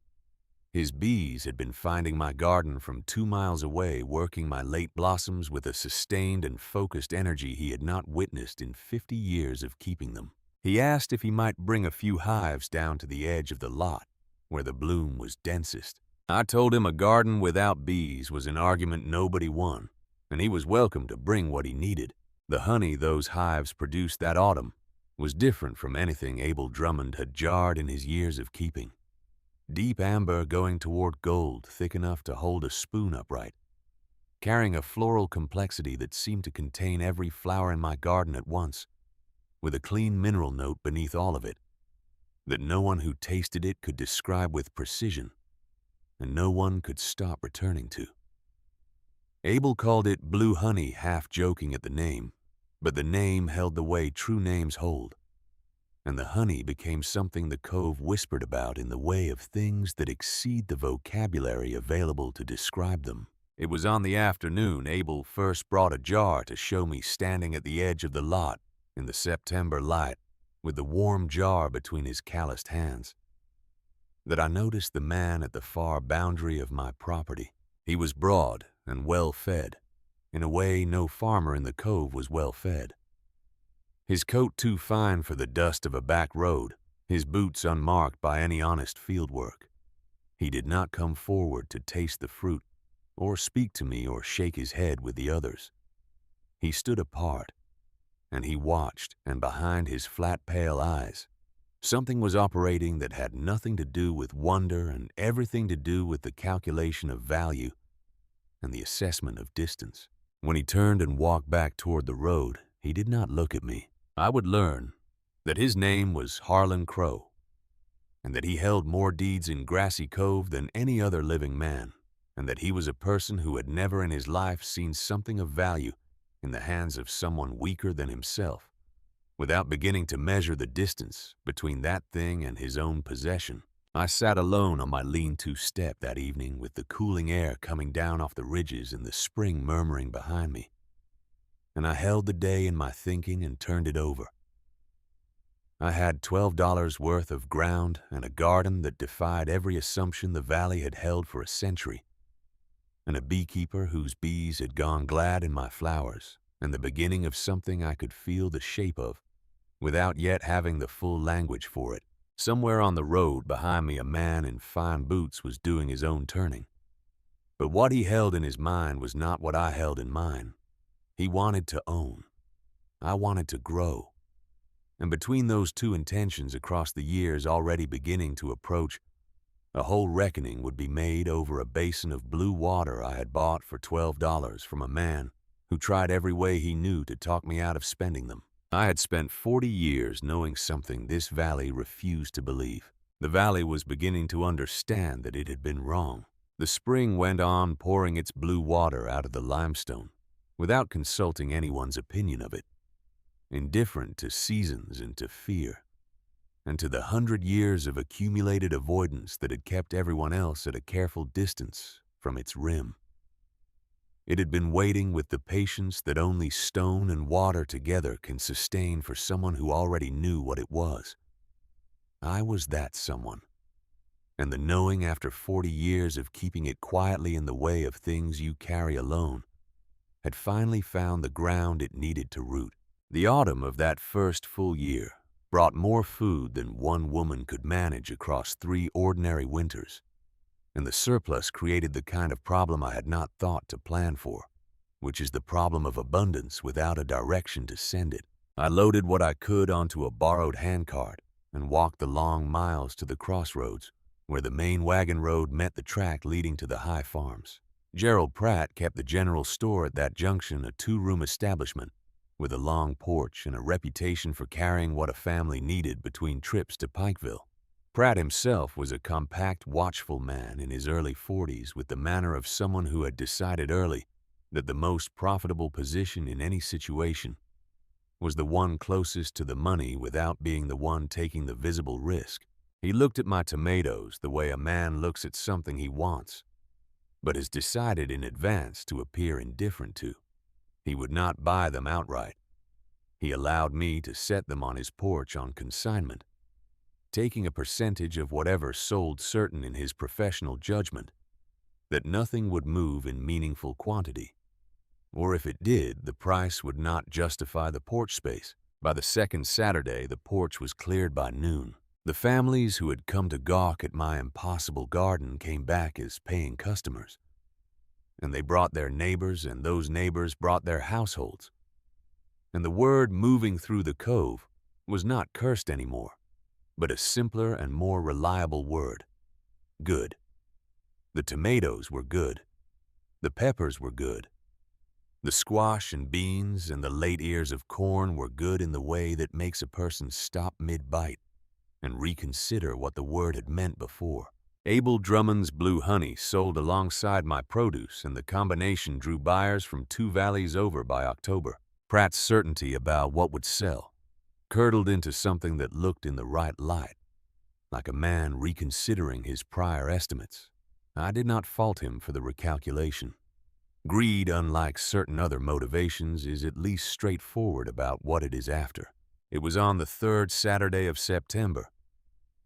His bees had been finding my garden from 2 miles away, working my late blossoms with a sustained and focused energy he had not witnessed in 50 years of keeping them. He asked if he might bring a few hives down to the edge of the lot, where the bloom was densest. I told him a garden without bees was an argument nobody won, and he was welcome to bring what he needed. The honey those hives produced that autumn was different from anything Abel Drummond had jarred in his years of keeping. Deep amber going toward gold, thick enough to hold a spoon upright, carrying a floral complexity that seemed to contain every flower in my garden at once, with a clean mineral note beneath all of it that no one who tasted it could describe with precision, and no one could stop returning to. Abel called it blue honey, half joking at the name, but the name held the way true names hold, and the honey became something the cove whispered about in the way of things that exceed the vocabulary available to describe them. It was on the afternoon Abel first brought a jar to show me, standing at the edge of the lot in the September light, with the warm jar between his calloused hands, that I noticed the man at the far boundary of my property. He was broad and well-fed, in a way no farmer in the cove was well-fed. His coat too fine for the dust of a back road, his boots unmarked by any honest field work. He did not come forward to taste the fruit, or speak to me, or shake his head with the others. He stood apart, and he watched, and behind his flat, pale eyes, something was operating that had nothing to do with wonder and everything to do with the calculation of value and the assessment of distance. When he turned and walked back toward the road, he did not look at me. I would learn that his name was Harlan Crow, and that he held more deeds in Grassy Cove than any other living man, and that he was a person who had never in his life seen something of value in the hands of someone weaker than himself, without beginning to measure the distance between that thing and his own possession. I sat alone on my lean-to step that evening, with the cooling air coming down off the ridges and the spring murmuring behind me, and I held the day in my thinking and turned it over. I had $12 worth of ground and a garden that defied every assumption the valley had held for a century, and a beekeeper whose bees had gone glad in my flowers, and the beginning of something I could feel the shape of, without yet having the full language for it. Somewhere on the road behind me, a man in fine boots was doing his own turning. But what he held in his mind was not what I held in mine. He wanted to own. I wanted to grow. And between those two intentions, across the years already beginning to approach, a whole reckoning would be made over a basin of blue water I had bought for $12 from a man who tried every way he knew to talk me out of spending them. I had spent 40 years knowing something this valley refused to believe. The valley was beginning to understand that it had been wrong. The spring went on pouring its blue water out of the limestone, without consulting anyone's opinion of it, indifferent to seasons and to fear, and to the 100 years of accumulated avoidance that had kept everyone else at a careful distance from its rim. It had been waiting with the patience that only stone and water together can sustain for someone who already knew what it was. I was that someone, and the knowing after 40 years of keeping it quietly in the way of things you carry alone had finally found the ground it needed to root. The autumn of that first full year brought more food than one woman could manage across 3 ordinary winters, and the surplus created the kind of problem I had not thought to plan for, which is the problem of abundance without a direction to send it. I loaded what I could onto a borrowed handcart and walked the long miles to the crossroads, where the main wagon road met the track leading to the high farms. Gerald Pratt kept the general store at that junction, a 2-room establishment with a long porch and a reputation for carrying what a family needed between trips to Pikeville. Pratt himself was a compact, watchful man in his early 40s, with the manner of someone who had decided early that the most profitable position in any situation was the one closest to the money without being the one taking the visible risk. He looked at my tomatoes the way a man looks at something he wants, but has decided in advance to appear indifferent to. He would not buy them outright. He allowed me to set them on his porch on consignment, taking a percentage of whatever sold, certain in his professional judgment that nothing would move in meaningful quantity. Or if it did, the price would not justify the porch space. By the second Saturday, the porch was cleared by noon. The families who had come to gawk at my impossible garden came back as paying customers. And they brought their neighbors, and those neighbors brought their households. And the word moving through the cove was not cursed anymore, but a simpler and more reliable word: good. The tomatoes were good. The peppers were good. The squash and beans and the late ears of corn were good in the way that makes a person stop mid-bite and reconsider what the word had meant before. Abel Drummond's blue honey sold alongside my produce, and the combination drew buyers from 2 valleys over by October. Pratt's certainty about what would sell curdled into something that looked in the right light, like a man reconsidering his prior estimates. I did not fault him for the recalculation. Greed, unlike certain other motivations, is at least straightforward about what it is after. It was on the 3rd Saturday of September,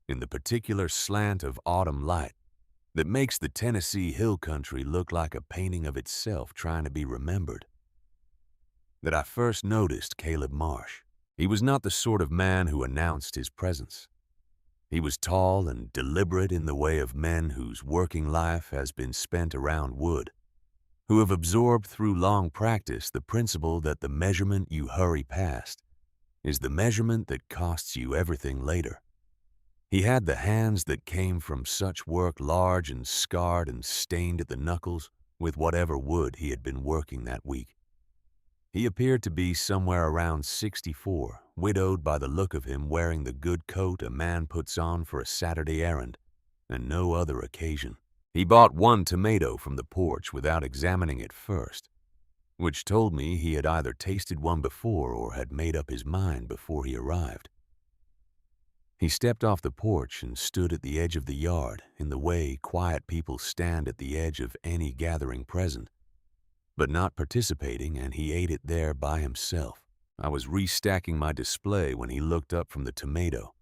in the particular slant of autumn light that makes the Tennessee hill country look like a painting of itself trying to be remembered, that I first noticed Caleb Marsh. He was not the sort of man who announced his presence. He was tall and deliberate in the way of men whose working life has been spent around wood, who have absorbed through long practice the principle that the measurement you hurry past is the measurement that costs you everything later. He had the hands that came from such work, large and scarred and stained at the knuckles with whatever wood he had been working that week. He appeared to be somewhere around 64, widowed by the look of him, wearing the good coat a man puts on for a Saturday errand and no other occasion. He bought 1 tomato from the porch without examining it first, which told me he had either tasted one before or had made up his mind before he arrived. He stepped off the porch and stood at the edge of the yard in the way quiet people stand at the edge of any gathering present, but not participating, and he ate it there by himself. I was restacking my display when he looked up from the tomato,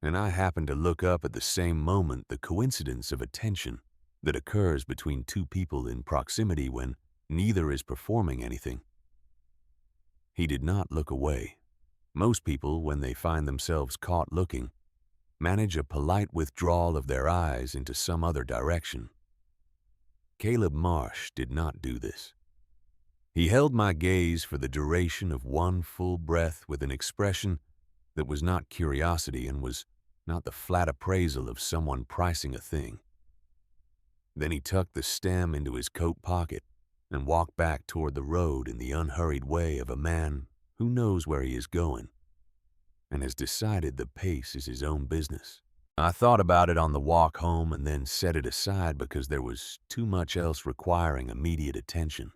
and I happened to look up at the same moment. The coincidence of attention that occurs between 2 people in proximity when neither is performing anything. He did not look away. Most people, when they find themselves caught looking, manage a polite withdrawal of their eyes into some other direction. Caleb Marsh did not do this. He held my gaze for the duration of 1 full breath with an expression that was not curiosity and was not the flat appraisal of someone pricing a thing. Then he tucked the stem into his coat pocket and walked back toward the road in the unhurried way of a man who knows where he is going and has decided the pace is his own business. I thought about it on the walk home and then set it aside because there was too much else requiring immediate attention.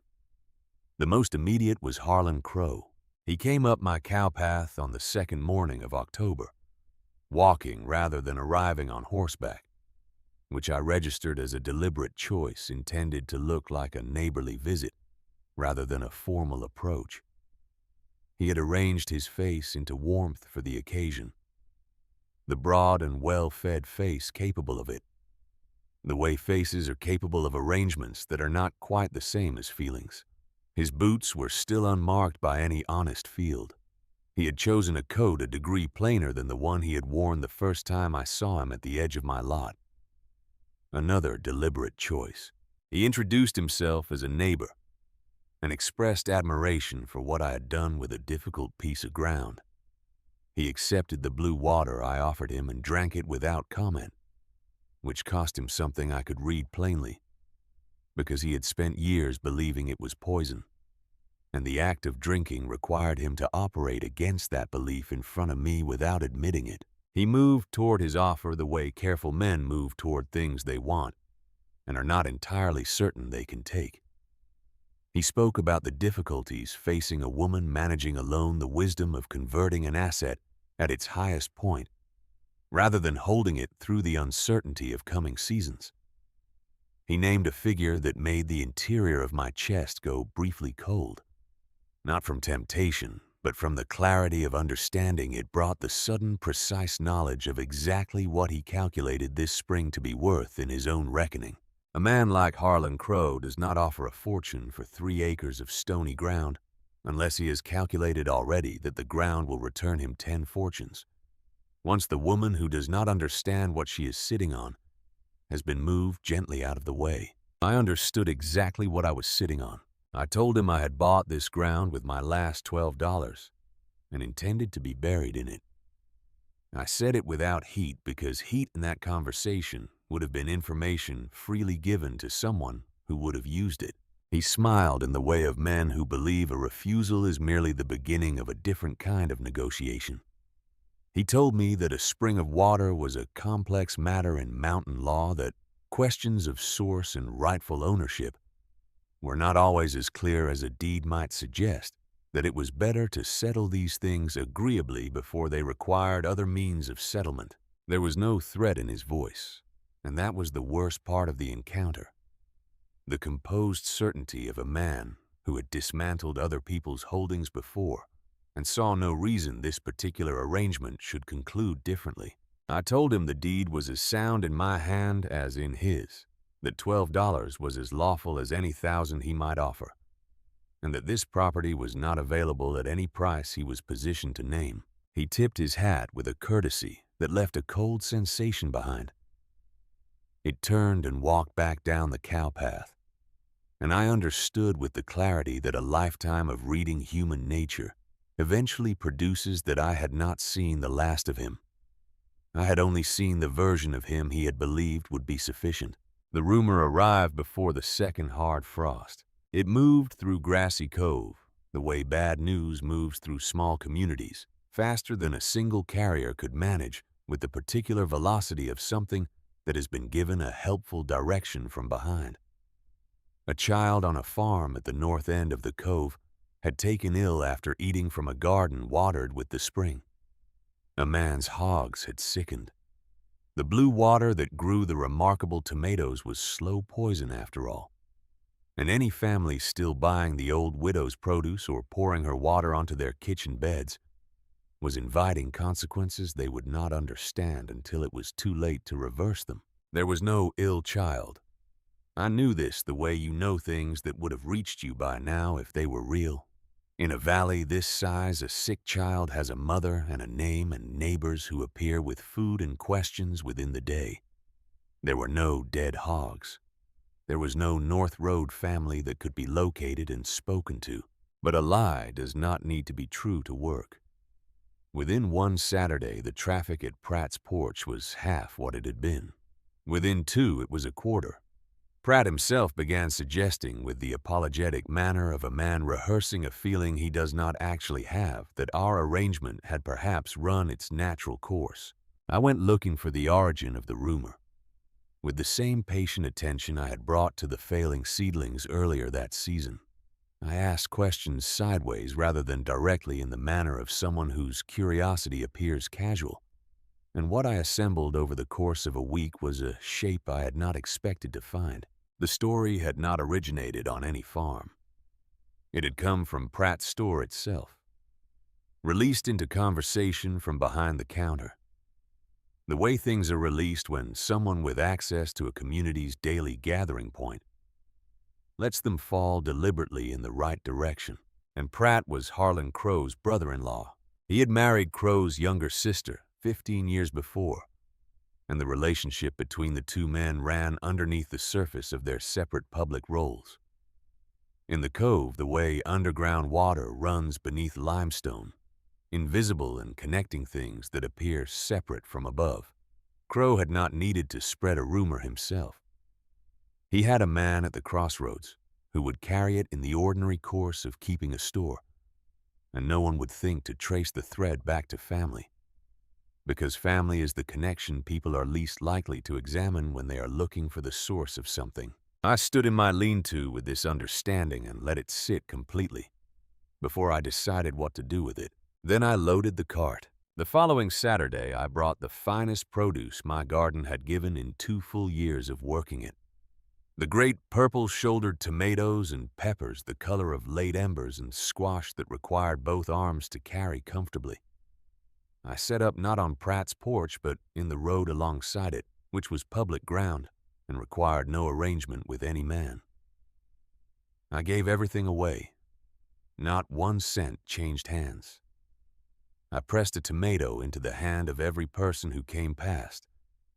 The most immediate was Harlan Crow. He came up my cow path on the 2nd morning of October, walking rather than arriving on horseback, which I registered as a deliberate choice intended to look like a neighborly visit rather than a formal approach. He had arranged his face into warmth for the occasion, the broad and well-fed face capable of it, the way faces are capable of arrangements that are not quite the same as feelings. His boots were still unmarked by any honest field. He had chosen a coat a degree plainer than the one he had worn the first time I saw him at the edge of my lot. Another deliberate choice. He introduced himself as a neighbor and expressed admiration for what I had done with a difficult piece of ground. He accepted the blue water I offered him and drank it without comment, which cost him something I could read plainly, because he had spent years believing it was poison, and the act of drinking required him to operate against that belief in front of me without admitting it. He moved toward his offer the way careful men move toward things they want and are not entirely certain they can take. He spoke about the difficulties facing a woman managing alone the wisdom of converting an asset at its highest point, rather than holding it through the uncertainty of coming seasons. He named a figure that made the interior of my chest go briefly cold, not from temptation, but from the clarity of understanding it brought the sudden, precise knowledge of exactly what he calculated this spring to be worth in his own reckoning. A man like Harlan Crow does not offer a fortune for 3 acres of stony ground, unless he has calculated already that the ground will return him 10 fortunes. Once the woman who does not understand what she is sitting on has been moved gently out of the way. I understood exactly what I was sitting on. I told him I had bought this ground with my last $12 and intended to be buried in it. I said it without heat because heat in that conversation would have been information freely given to someone who would have used it. He smiled in the way of men who believe a refusal is merely the beginning of a different kind of negotiation. He told me that a spring of water was a complex matter in mountain law, that questions of source and rightful ownership were not always as clear as a deed might suggest, that it was better to settle these things agreeably before they required other means of settlement. There was no threat in his voice, and that was the worst part of the encounter. The composed certainty of a man who had dismantled other people's holdings before and saw no reason this particular arrangement should conclude differently. I told him the deed was as sound in my hand as in his, that $12 was as lawful as any 1,000 he might offer, and that this property was not available at any price he was positioned to name. He tipped his hat with a courtesy that left a cold sensation behind. It turned and walked back down the cow path, and I understood with the clarity that a lifetime of reading human nature eventually produces that I had not seen the last of him. I had only seen the version of him he had believed would be sufficient. The rumor arrived before the second hard frost. It moved through Grassy Cove, the way bad news moves through small communities, faster than a single carrier could manage, with the particular velocity of something that has been given a helpful direction from behind. A child on a farm at the north end of the cove had taken ill after eating from a garden watered with the spring. A man's hogs had sickened. The blue water that grew the remarkable tomatoes was slow poison after all. And any family still buying the old widow's produce or pouring her water onto their kitchen beds was inviting consequences they would not understand until it was too late to reverse them. There was no ill child. I knew this the way you know things that would have reached you by now if they were real. In a valley this size, a sick child has a mother and a name and neighbors who appear with food and questions within the day. There were no dead hogs. There was no North Road family that could be located and spoken to. But a lie does not need to be true to work. Within one Saturday, the traffic at Pratt's porch was half what it had been. Within 2, it was a quarter. Pratt himself began suggesting, with the apologetic manner of a man rehearsing a feeling he does not actually have, that our arrangement had perhaps run its natural course. I went looking for the origin of the rumor. With the same patient attention I had brought to the failing seedlings earlier that season, I asked questions sideways rather than directly in the manner of someone whose curiosity appears casual. And what I assembled over the course of a week was a shape I had not expected to find. The story had not originated on any farm. It had come from Pratt's store itself, released into conversation from behind the counter. The way things are released when someone with access to a community's daily gathering point lets them fall deliberately in the right direction. And Pratt was Harlan Crow's brother-in-law. He had married Crow's younger sister 15 years before, and the relationship between the two men ran underneath the surface of their separate public roles. In the cove, the way underground water runs beneath limestone, invisible and connecting things that appear separate from above, Crow had not needed to spread a rumor himself. He had a man at the crossroads who would carry it in the ordinary course of keeping a store, and no one would think to trace the thread back to family, because family is the connection people are least likely to examine when they are looking for the source of something. I stood in my lean-to with this understanding and let it sit completely before I decided what to do with it. Then I loaded the cart. The following Saturday, I brought the finest produce my garden had given in 2 full years of working it. The great purple-shouldered tomatoes and peppers the color of late embers and squash that required both arms to carry comfortably. I set up not on Pratt's porch but in the road alongside it, which was public ground and required no arrangement with any man. I gave everything away. Not 1 cent changed hands. I pressed a tomato into the hand of every person who came past,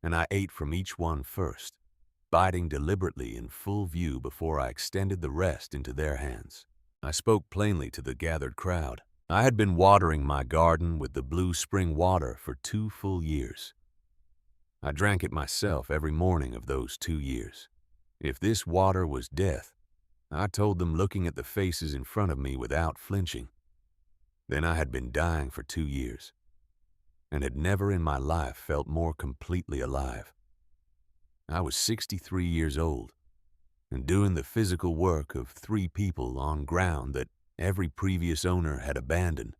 and I ate from each one first, biting deliberately in full view before I extended the rest into their hands. I spoke plainly to the gathered crowd. I had been watering my garden with the blue spring water for 2 full years. I drank it myself every morning of those 2 years. If this water was death, I told them, looking at the faces in front of me without flinching, then I had been dying for 2 years, and had never in my life felt more completely alive. I was 63 years old, and doing the physical work of 3 people on ground that every previous owner had abandoned,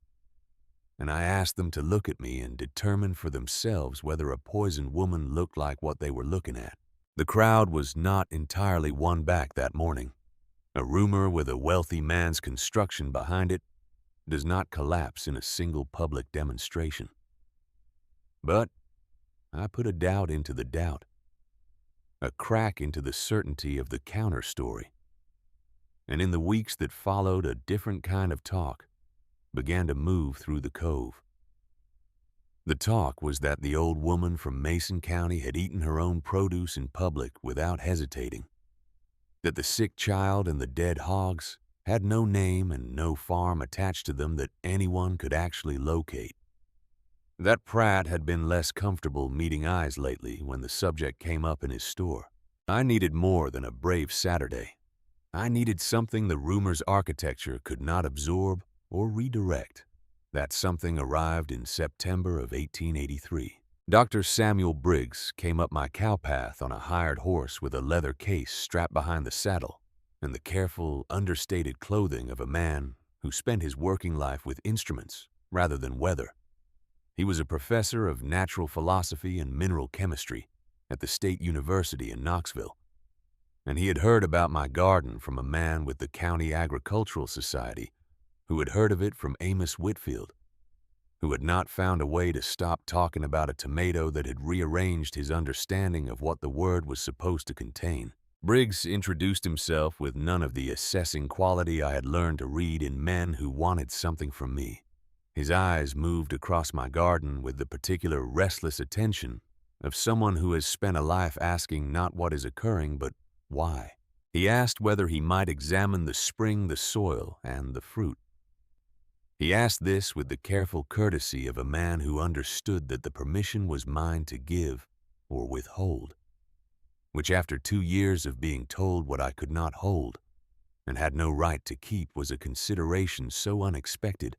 and I asked them to look at me and determine for themselves whether a poisoned woman looked like what they were looking at. The crowd was not entirely won back that morning. A rumor with a wealthy man's construction behind it does not collapse in a single public demonstration. But I put a doubt into the doubt, a crack into the certainty of the counter story. And in the weeks that followed, a different kind of talk began to move through the cove. The talk was that the old woman from Mason County had eaten her own produce in public without hesitating, that the sick child and the dead hogs had no name and no farm attached to them that anyone could actually locate. That Pratt had been less comfortable meeting eyes lately when the subject came up in his store. I needed more than a brave Saturday. I needed something the rumor's architecture could not absorb or redirect. That something arrived in September of 1883. Dr. Samuel Briggs came up my cowpath on a hired horse with a leather case strapped behind the saddle and the careful, understated clothing of a man who spent his working life with instruments rather than weather. He was a professor of natural philosophy and mineral chemistry at the State University in Knoxville, and he had heard about my garden from a man with the County Agricultural Society who had heard of it from Amos Whitfield, who had not found a way to stop talking about a tomato that had rearranged his understanding of what the word was supposed to contain. Briggs introduced himself with none of the assessing quality I had learned to read in men who wanted something from me. His eyes moved across my garden with the particular restless attention of someone who has spent a life asking not what is occurring, but why. He asked whether he might examine the spring, the soil, and the fruit. He asked this with the careful courtesy of a man who understood that the permission was mine to give or withhold, which after 2 years of being told what I could not hold and had no right to keep was a consideration so unexpected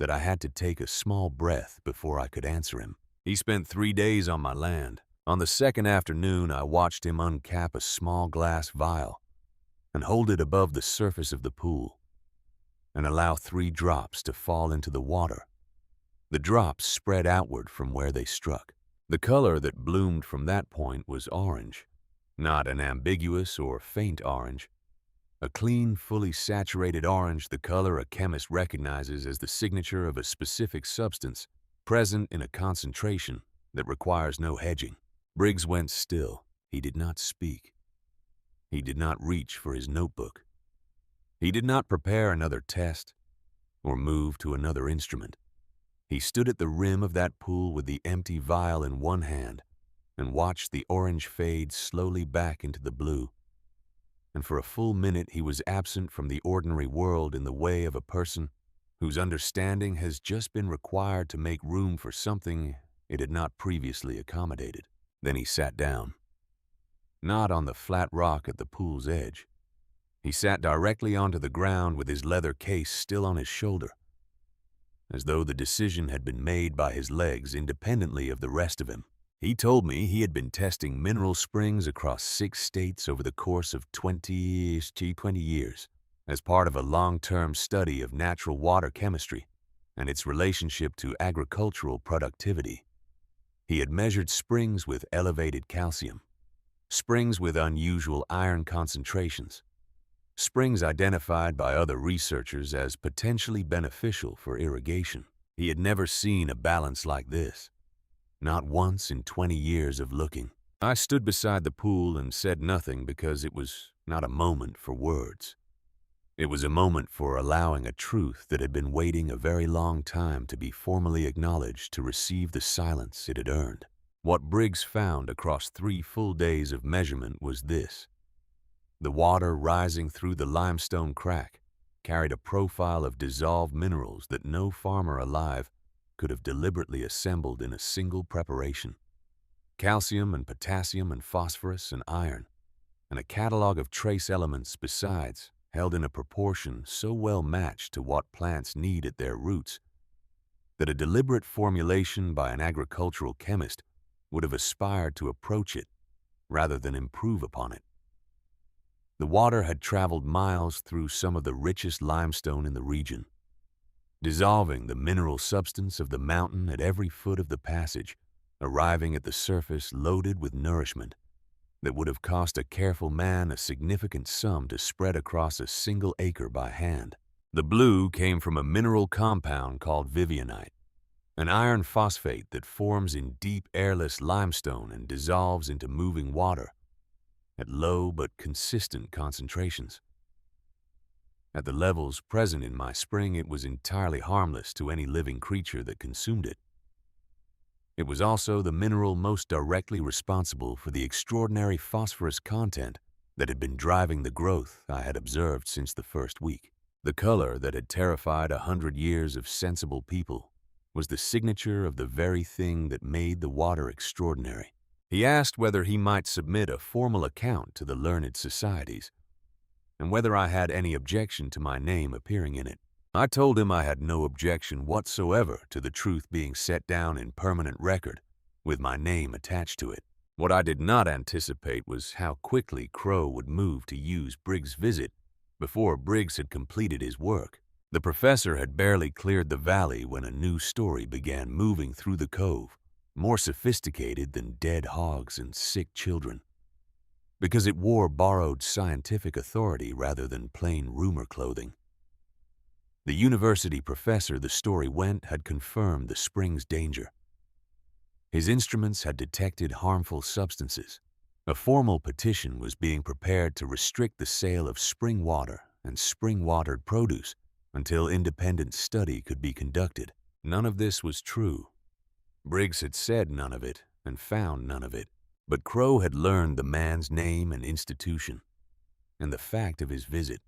that I had to take a small breath before I could answer him. He spent 3 days on my land. On the second afternoon, I watched him uncap a small glass vial and hold it above the surface of the pool and allow 3 drops to fall into the water. The drops spread outward from where they struck. The color that bloomed from that point was orange, not an ambiguous or faint orange. A clean, fully saturated orange, the color a chemist recognizes as the signature of a specific substance present in a concentration that requires no hedging. Briggs went still. He did not speak. He did not reach for his notebook. He did not prepare another test or move to another instrument. He stood at the rim of that pool with the empty vial in one hand and watched the orange fade slowly back into the blue. And for a full minute he was absent from the ordinary world in the way of a person whose understanding has just been required to make room for something it had not previously accommodated. Then he sat down. Not on the flat rock at the pool's edge. He sat directly onto the ground with his leather case still on his shoulder, as though the decision had been made by his legs independently of the rest of him. He told me he had been testing mineral springs across 6 states over the course of 20 years as part of a long-term study of natural water chemistry and its relationship to agricultural productivity. He had measured springs with elevated calcium, springs with unusual iron concentrations, springs identified by other researchers as potentially beneficial for irrigation. He had never seen a balance like this, not once in 20 years of looking. I stood beside the pool and said nothing because it was not a moment for words. It was a moment for allowing a truth that had been waiting a very long time to be formally acknowledged to receive the silence it had earned. What Briggs found across 3 full days of measurement was this. The water rising through the limestone crack carried a profile of dissolved minerals that no farmer alive could have deliberately assembled in a single preparation. Calcium and potassium and phosphorus and iron, and a catalog of trace elements besides, held in a proportion so well matched to what plants need at their roots that a deliberate formulation by an agricultural chemist would have aspired to approach it rather than improve upon it. The water had traveled miles through some of the richest limestone in the region, dissolving the mineral substance of the mountain at every foot of the passage, arriving at the surface loaded with nourishment that would have cost a careful man a significant sum to spread across a single acre by hand. The blue came from a mineral compound called vivianite, an iron phosphate that forms in deep airless limestone and dissolves into moving water at low but consistent concentrations. At the levels present in my spring, it was entirely harmless to any living creature that consumed it. It was also the mineral most directly responsible for the extraordinary phosphorus content that had been driving the growth I had observed since the first week. The color that had terrified 100 years of sensible people was the signature of the very thing that made the water extraordinary. He asked whether he might submit a formal account to the learned societies, and whether I had any objection to my name appearing in it. I told him I had no objection whatsoever to the truth being set down in permanent record, with my name attached to it. What I did not anticipate was how quickly Crow would move to use Briggs' visit before Briggs had completed his work. The professor had barely cleared the valley when a new story began moving through the cove, more sophisticated than dead hogs and sick children, because it wore borrowed scientific authority rather than plain rumor clothing. The university professor the story went had confirmed the spring's danger. His instruments had detected harmful substances. A formal petition was being prepared to restrict the sale of spring water and spring-watered produce until independent study could be conducted. None of this was true. Briggs had said none of it and found none of it. But Crow had learned the man's name and institution, and the fact of his visit,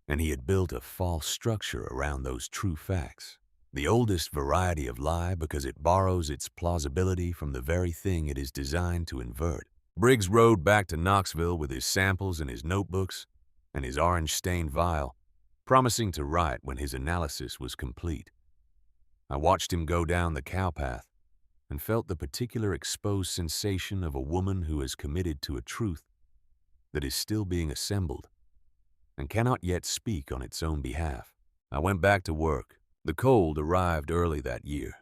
and he had built a false structure around those true facts. The oldest variety of lie because it borrows its plausibility from the very thing it is designed to invert. Briggs rode back to Knoxville with his samples and his notebooks and his orange-stained vial, promising to write when his analysis was complete. I watched him go down the cowpath and felt the particular exposed sensation of a woman who is committed to a truth that is still being assembled and cannot yet speak on its own behalf. I went back to work. The cold arrived early that year.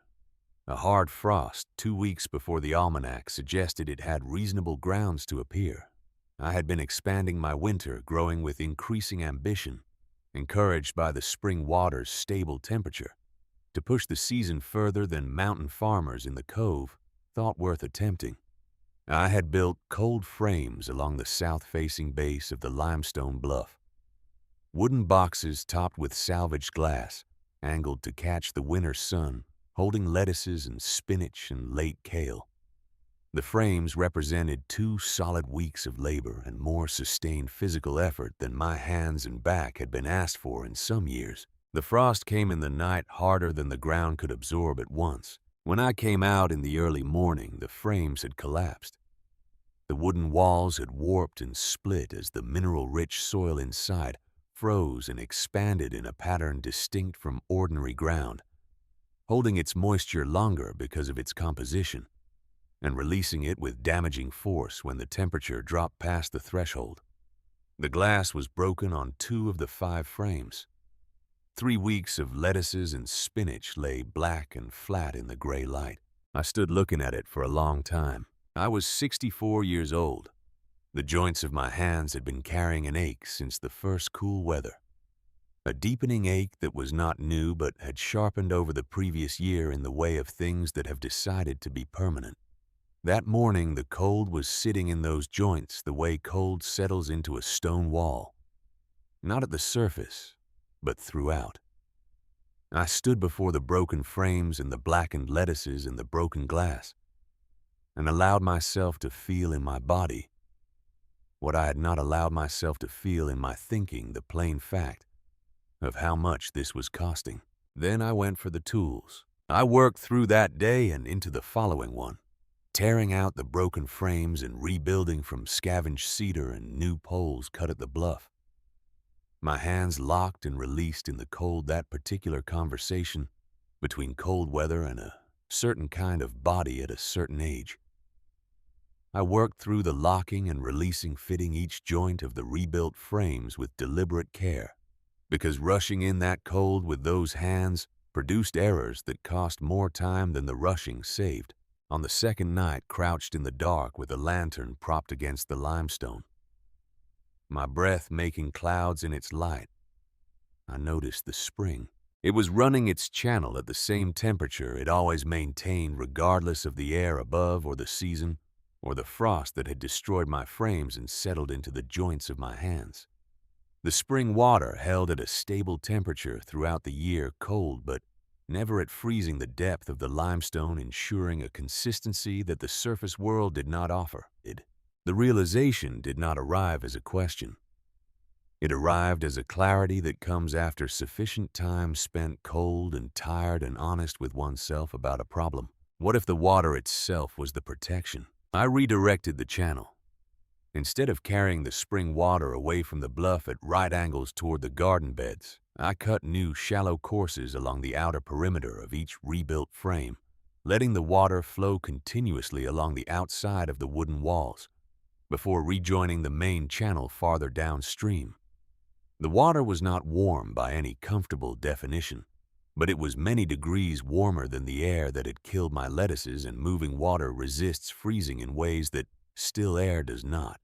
A hard frost 2 weeks before the almanac suggested it had reasonable grounds to appear. I had been expanding my winter, growing with increasing ambition, encouraged by the spring water's stable temperature, to push the season further than mountain farmers in the cove thought worth attempting. I had built cold frames along the south-facing base of the limestone bluff, wooden boxes topped with salvaged glass, angled to catch the winter sun, holding lettuces and spinach and late kale. The frames represented 2 solid weeks of labor and more sustained physical effort than my hands and back had been asked for in some years. The frost came in the night harder than the ground could absorb at once. When I came out in the early morning, the frames had collapsed. The wooden walls had warped and split as the mineral-rich soil inside froze and expanded in a pattern distinct from ordinary ground, holding its moisture longer because of its composition, and releasing it with damaging force when the temperature dropped past the threshold. The glass was broken on 2 of the 5 frames. 3 weeks of lettuces and spinach lay black and flat in the gray light. I stood looking at it for a long time. I was 64 years old, The joints of my hands had been carrying an ache since the first cool weather. A deepening ache that was not new but had sharpened over the previous year in the way of things that have decided to be permanent. That morning, the cold was sitting in those joints the way cold settles into a stone wall. Not at the surface, but throughout. I stood before the broken frames and the blackened lettuces and the broken glass, and allowed myself to feel in my body what I had not allowed myself to feel in my thinking, the plain fact of how much this was costing. Then I went for the tools. I worked through that day and into the following one, tearing out the broken frames and rebuilding from scavenged cedar and new poles cut at the bluff. My hands locked and released in the cold that particular conversation between cold weather and a certain kind of body at a certain age. I worked through the locking and releasing, fitting each joint of the rebuilt frames with deliberate care, because rushing in that cold with those hands produced errors that cost more time than the rushing saved. On the second night, crouched in the dark with a lantern propped against the limestone, my breath making clouds in its light, I noticed the spring. It was running its channel at the same temperature it always maintained regardless of the air above or the season or the frost that had destroyed my frames and settled into the joints of my hands. The spring water held at a stable temperature throughout the year, cold but never at freezing the depth of the limestone, ensuring a consistency that the surface world did not offer. The realization did not arrive as a question. It arrived as a clarity that comes after sufficient time spent cold and tired and honest with oneself about a problem. What if the water itself was the protection? I redirected the channel. Instead of carrying the spring water away from the bluff at right angles toward the garden beds, I cut new shallow courses along the outer perimeter of each rebuilt frame, letting the water flow continuously along the outside of the wooden walls, before rejoining the main channel farther downstream. The water was not warm by any comfortable definition, but it was many degrees warmer than the air that had killed my lettuces, and moving water resists freezing in ways that still air does not.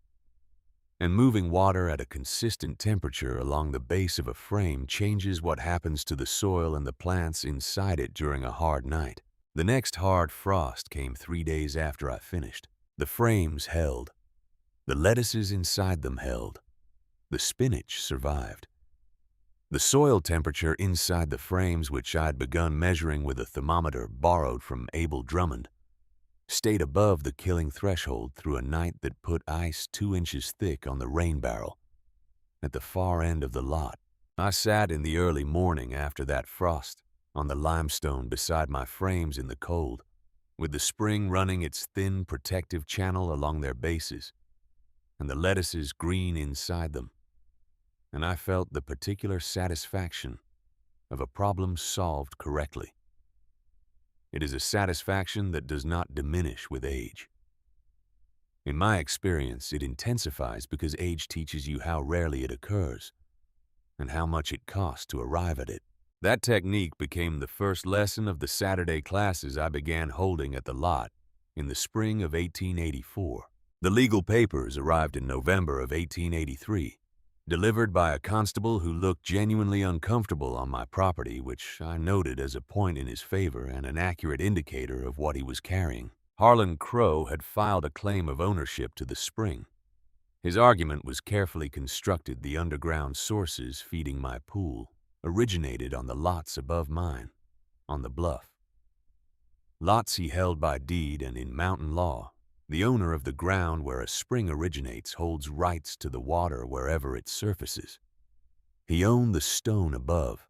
And moving water at a consistent temperature along the base of a frame changes what happens to the soil and the plants inside it during a hard night. The next hard frost came 3 days after I finished. The frames held. The lettuces inside them held. The spinach survived. The soil temperature inside the frames, which I had begun measuring with a thermometer borrowed from Abel Drummond, stayed above the killing threshold through a night that put ice 2 inches thick on the rain barrel at the far end of the lot. I sat in the early morning after that frost on the limestone beside my frames in the cold, with the spring running its thin protective channel along their bases, and the lettuces green inside them, and I felt the particular satisfaction of a problem solved correctly. It is a satisfaction that does not diminish with age. In my experience, it intensifies because age teaches you how rarely it occurs and how much it costs to arrive at it. That technique became the first lesson of the Saturday classes I began holding at the lot in the spring of 1884. The legal papers arrived in November of 1883, delivered by a constable who looked genuinely uncomfortable on my property, which I noted as a point in his favor and an accurate indicator of what he was carrying. Harlan Crow had filed a claim of ownership to the spring. His argument was carefully constructed. The underground sources feeding my pool originated on the lots above mine, on the bluff. Lots he held by deed, and in mountain law, the owner of the ground where a spring originates holds rights to the water wherever it surfaces. He owned the stone above,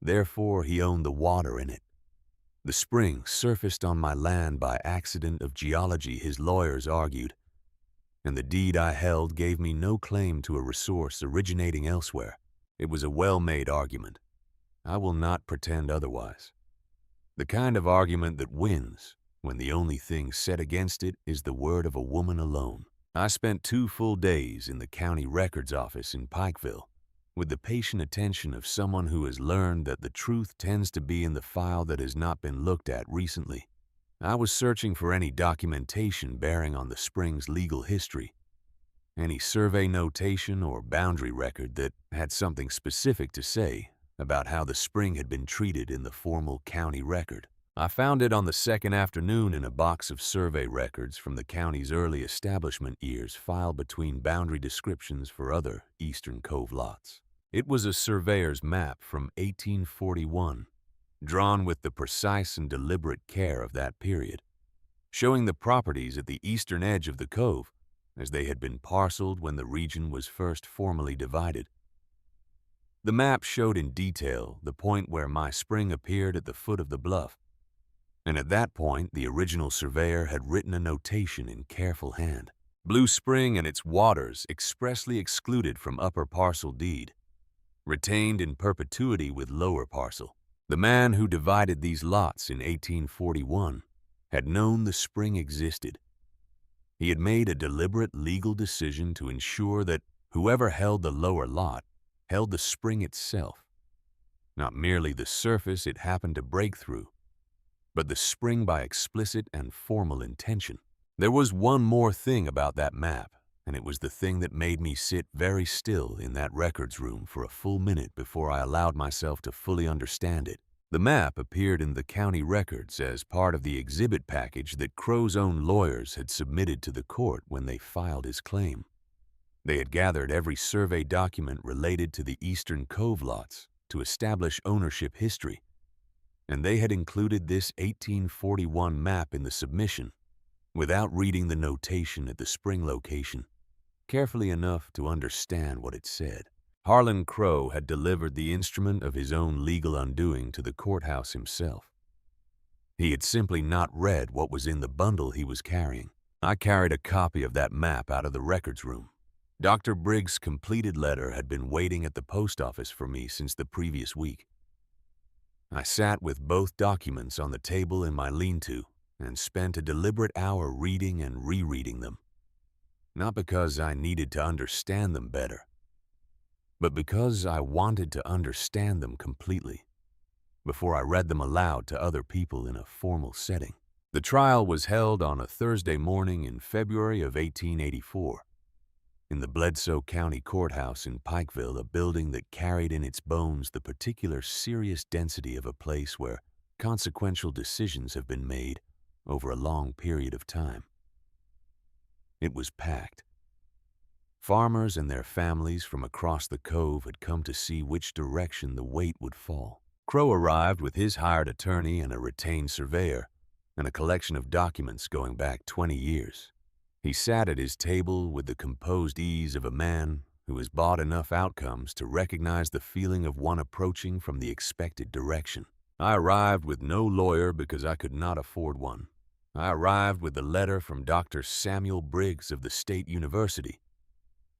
therefore he owned the water in it. The spring surfaced on my land by accident of geology, his lawyers argued, and the deed I held gave me no claim to a resource originating elsewhere. It was a well-made argument. I will not pretend otherwise. The kind of argument that wins when the only thing set against it is the word of a woman alone. I spent 2 full days in the county records office in Pikeville with the patient attention of someone who has learned that the truth tends to be in the file that has not been looked at recently. I was searching for any documentation bearing on the spring's legal history, any survey notation or boundary record that had something specific to say about how the spring had been treated in the formal county record. I found it on the second afternoon in a box of survey records from the county's early establishment years filed between boundary descriptions for other Eastern Cove lots. It was a surveyor's map from 1841, drawn with the precise and deliberate care of that period, showing the properties at the eastern edge of the cove as they had been parceled when the region was first formally divided. The map showed in detail the point where my spring appeared at the foot of the bluff, and at that point the original surveyor had written a notation in careful hand. Blue Spring and its waters expressly excluded from upper parcel deed, retained in perpetuity with lower parcel. The man who divided these lots in 1841 had known the spring existed. He had made a deliberate legal decision to ensure that whoever held the lower lot held the spring itself, not merely the surface it happened to break through, but the spring by explicit and formal intention. There was one more thing about that map, and it was the thing that made me sit very still in that records room for a full minute before I allowed myself to fully understand it. The map appeared in the county records as part of the exhibit package that Crow's own lawyers had submitted to the court when they filed his claim. They had gathered every survey document related to the Eastern Cove lots to establish ownership history, and they had included this 1841 map in the submission without reading the notation at the spring location carefully enough to understand what it said. Harlan Crow had delivered the instrument of his own legal undoing to the courthouse himself. He had simply not read what was in the bundle he was carrying. I carried a copy of that map out of the records room. Dr. Briggs' completed letter had been waiting at the post office for me since the previous week. I sat with both documents on the table in my lean-to and spent a deliberate hour reading and rereading them. Not because I needed to understand them better, but because I wanted to understand them completely before I read them aloud to other people in a formal setting. The trial was held on a Thursday morning in February of 1884 in the Bledsoe County Courthouse in Pikeville, a building that carried in its bones the particular serious density of a place where consequential decisions have been made over a long period of time. It was packed. Farmers and their families from across the cove had come to see which direction the weight would fall. Crow arrived with his hired attorney and a retained surveyor and a collection of documents going back 20 years. He sat at his table with the composed ease of a man who has bought enough outcomes to recognize the feeling of one approaching from the expected direction. I arrived with no lawyer because I could not afford one. I arrived with the letter from Dr. Samuel Briggs of the State University,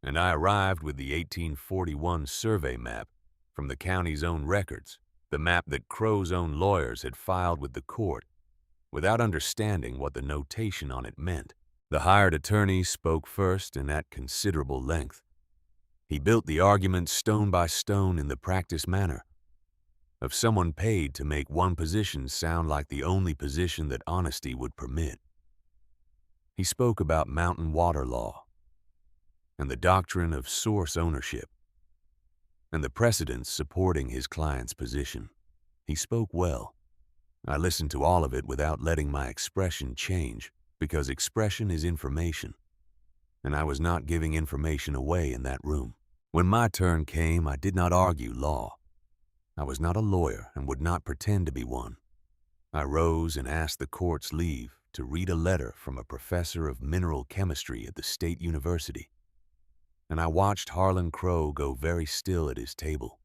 and I arrived with the 1841 survey map from the county's own records, the map that Crow's own lawyers had filed with the court, without understanding what the notation on it meant. The hired attorney spoke first and at considerable length. He built the argument stone by stone in the practiced manner of someone paid to make one position sound like the only position that honesty would permit. He spoke about mountain water law and the doctrine of source ownership and the precedents supporting his client's position. He spoke well. I listened to all of it without letting my expression change, because expression is information, and I was not giving information away in that room. When my turn came, I did not argue law. I was not a lawyer and would not pretend to be one. I rose and asked the court's leave to read a letter from a professor of mineral chemistry at the State University, and I watched Harlan Crow go very still at his table,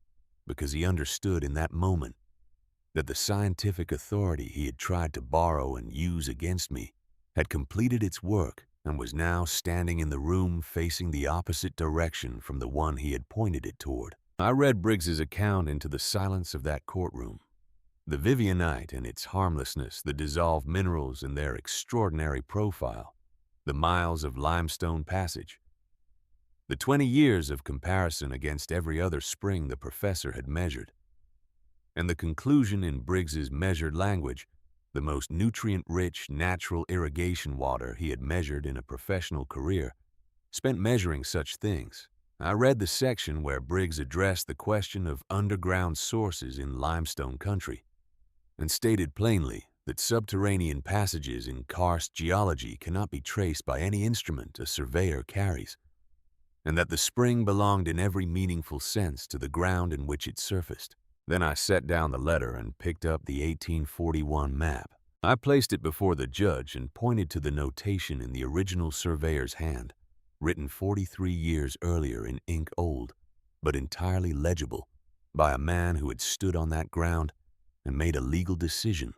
because he understood in that moment that the scientific authority he had tried to borrow and use against me had completed its work and was now standing in the room facing the opposite direction from the one he had pointed it toward. I read Briggs's account into the silence of that courtroom. The Vivianite and its harmlessness, the dissolved minerals and their extraordinary profile, the miles of limestone passage, the 20 years of comparison against every other spring the professor had measured, and the conclusion in Briggs's measured language, the most nutrient-rich natural irrigation water he had measured in a professional career, spent measuring such things. I read the section where Briggs addressed the question of underground sources in limestone country and stated plainly that subterranean passages in karst geology cannot be traced by any instrument a surveyor carries, and that the spring belonged in every meaningful sense to the ground in which it surfaced. Then I set down the letter and picked up the 1841 map. I placed it before the judge and pointed to the notation in the original surveyor's hand, written 43 years earlier in ink old, but entirely legible, by a man who had stood on that ground and made a legal decision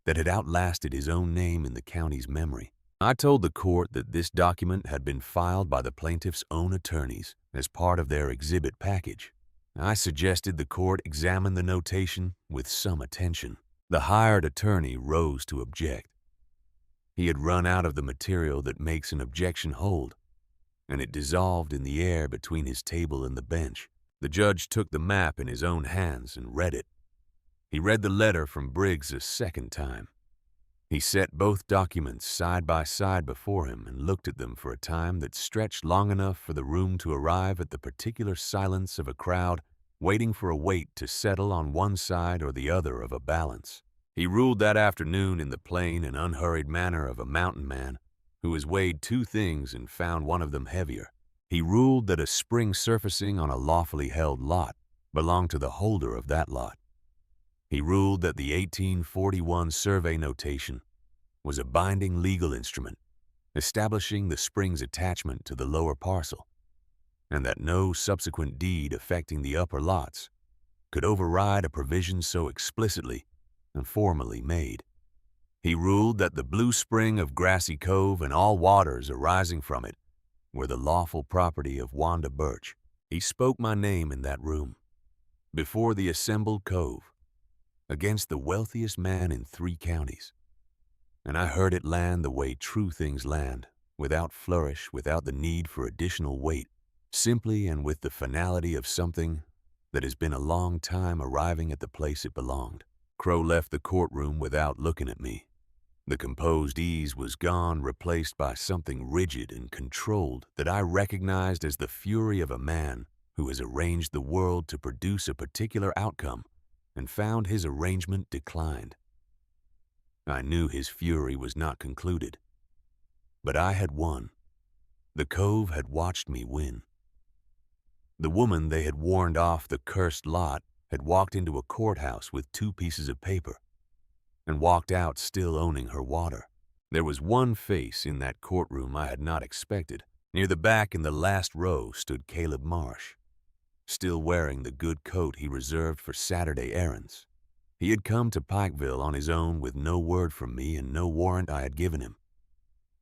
that had outlasted his own name in the county's memory. I told the court that this document had been filed by the plaintiff's own attorneys as part of their exhibit package. I suggested the court examine the notation with some attention. The hired attorney rose to object. He had run out of the material that makes an objection hold, and it dissolved in the air between his table and the bench. The judge took the map in his own hands and read it. He read the letter from Briggs a second time. He set both documents side by side before him and looked at them for a time that stretched long enough for the room to arrive at the particular silence of a crowd waiting for a weight to settle on one side or the other of a balance. He ruled that afternoon in the plain and unhurried manner of a mountain man who has weighed two things and found one of them heavier. He ruled that a spring surfacing on a lawfully held lot belonged to the holder of that lot. He ruled that the 1841 survey notation was a binding legal instrument establishing the spring's attachment to the lower parcel, and that no subsequent deed affecting the upper lots could override a provision so explicitly and formally made. He ruled that the blue spring of Grassy Cove and all waters arising from it were the lawful property of Wanda Birch. He spoke my name in that room, before the assembled cove, against the wealthiest man in 3 counties. And I heard it land the way true things land, without flourish, without the need for additional weight, simply and with the finality of something that has been a long time arriving at the place it belonged. Crow left the courtroom without looking at me. The composed ease was gone, replaced by something rigid and controlled that I recognized as the fury of a man who has arranged the world to produce a particular outcome and found his arrangement declined. I knew his fury was not concluded, but I had won. The cove had watched me win. The woman they had warned off the cursed lot had walked into a courthouse with 2 pieces of paper and walked out still owning her water. There was one face in that courtroom I had not expected. Near the back in the last row stood Caleb Marsh, still wearing the good coat he reserved for Saturday errands. He had come to Pikeville on his own with no word from me and no warrant I had given him.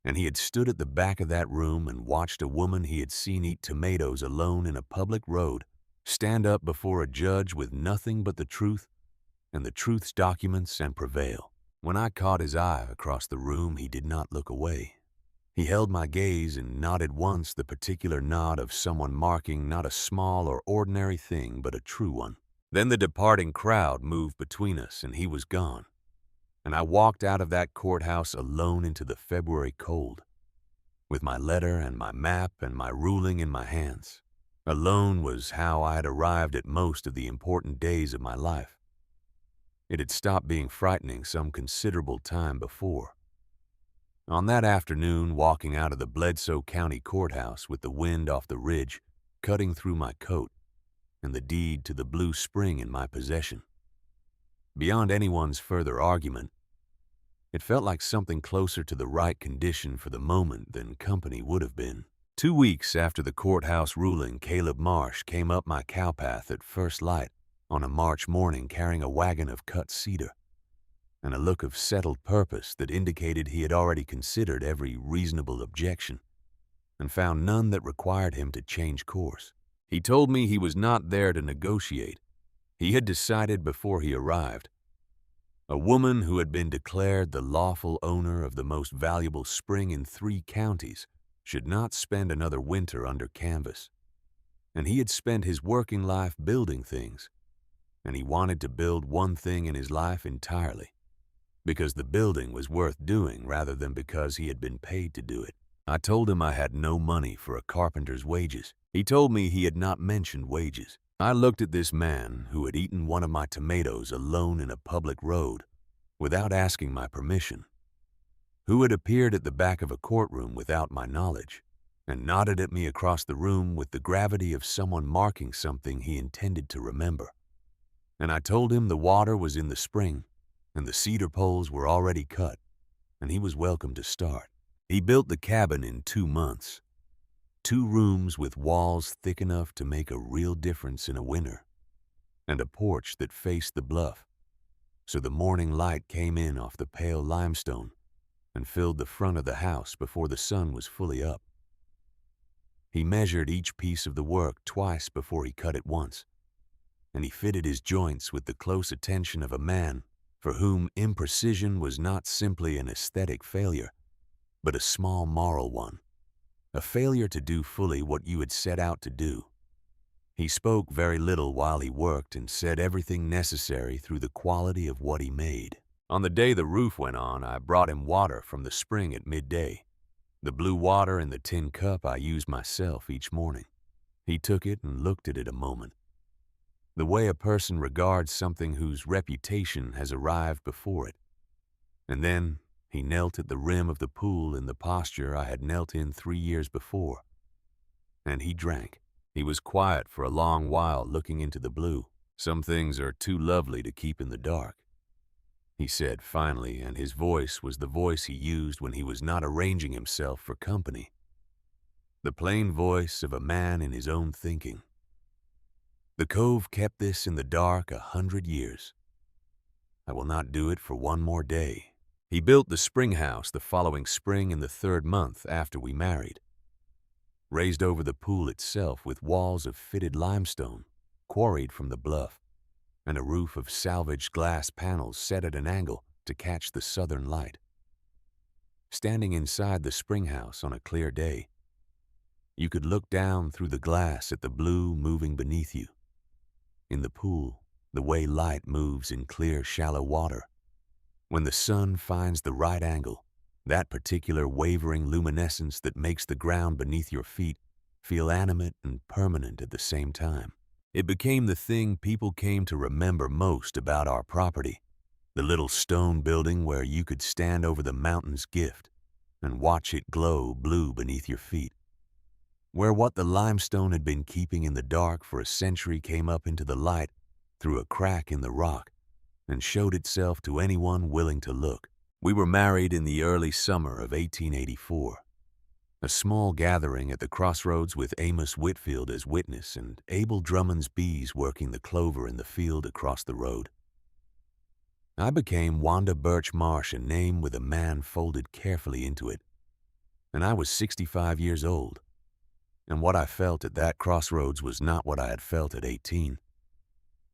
And he had stood at the back of that room and watched a woman he had seen eat tomatoes alone in a public road stand up before a judge with nothing but the truth and the truth's documents and prevail. When I caught his eye across the room, he did not look away. He held my gaze and nodded once, the particular nod of someone marking not a small or ordinary thing, but a true one. Then the departing crowd moved between us, and he was gone. And I walked out of that courthouse alone into the February cold, with my letter and my map and my ruling in my hands. Alone was how I had arrived at most of the important days of my life. It had stopped being frightening some considerable time before. On that afternoon, walking out of the Bledsoe County Courthouse with the wind off the ridge cutting through my coat and the deed to the Blue Spring in my possession, beyond anyone's further argument, it felt like something closer to the right condition for the moment than company would have been. 2 weeks after the courthouse ruling, Caleb Marsh came up my cowpath at first light on a March morning carrying a wagon of cut cedar and a look of settled purpose that indicated he had already considered every reasonable objection and found none that required him to change course. He told me he was not there to negotiate. He had decided before he arrived. A woman who had been declared the lawful owner of the most valuable spring in 3 counties should not spend another winter under canvas. And he had spent his working life building things, and he wanted to build one thing in his life entirely, because the building was worth doing rather than because he had been paid to do it. I told him I had no money for a carpenter's wages. He told me he had not mentioned wages. I looked at this man who had eaten one of my tomatoes alone in a public road without asking my permission, who had appeared at the back of a courtroom without my knowledge, and nodded at me across the room with the gravity of someone marking something he intended to remember. And I told him the water was in the spring, and the cedar poles were already cut, and he was welcome to start. He built the cabin in 2 months. 2 rooms with walls thick enough to make a real difference in a winter, and a porch that faced the bluff, so the morning light came in off the pale limestone and filled the front of the house before the sun was fully up. He measured each piece of the work twice before he cut it once, and he fitted his joints with the close attention of a man for whom imprecision was not simply an aesthetic failure, but a small moral one, a failure to do fully what you had set out to do. He spoke very little while he worked and said everything necessary through the quality of what he made. On the day the roof went on, I brought him water from the spring at midday. The blue water in the tin cup I used myself each morning. He took it and looked at it a moment, the way a person regards something whose reputation has arrived before it. And then he knelt at the rim of the pool in the posture I had knelt in 3 years before. And he drank. He was quiet for a long while, looking into the blue. Some things are too lovely to keep in the dark, he said finally, and his voice was the voice he used when he was not arranging himself for company. The plain voice of a man in his own thinking. The cove kept this in the dark 100 years. I will not do it for one more day. He built the spring house the following spring in the 3rd month after we married, raised over the pool itself with walls of fitted limestone, quarried from the bluff, and a roof of salvaged glass panels set at an angle to catch the southern light. Standing inside the spring house on a clear day, you could look down through the glass at the blue moving beneath you. In the pool, the way light moves in clear, shallow water, when the sun finds the right angle, that particular wavering luminescence that makes the ground beneath your feet feel animate and permanent at the same time. It became the thing people came to remember most about our property, the little stone building where you could stand over the mountain's gift and watch it glow blue beneath your feet, where what the limestone had been keeping in the dark for a century came up into the light through a crack in the rock and showed itself to anyone willing to look. We were married in the early summer of 1884. A small gathering at the crossroads with Amos Whitfield as witness and Abel Drummond's bees working the clover in the field across the road. I became Wanda Birch Marsh, a name with a man folded carefully into it, and I was 65 years old, and what I felt at that crossroads was not what I had felt at 18,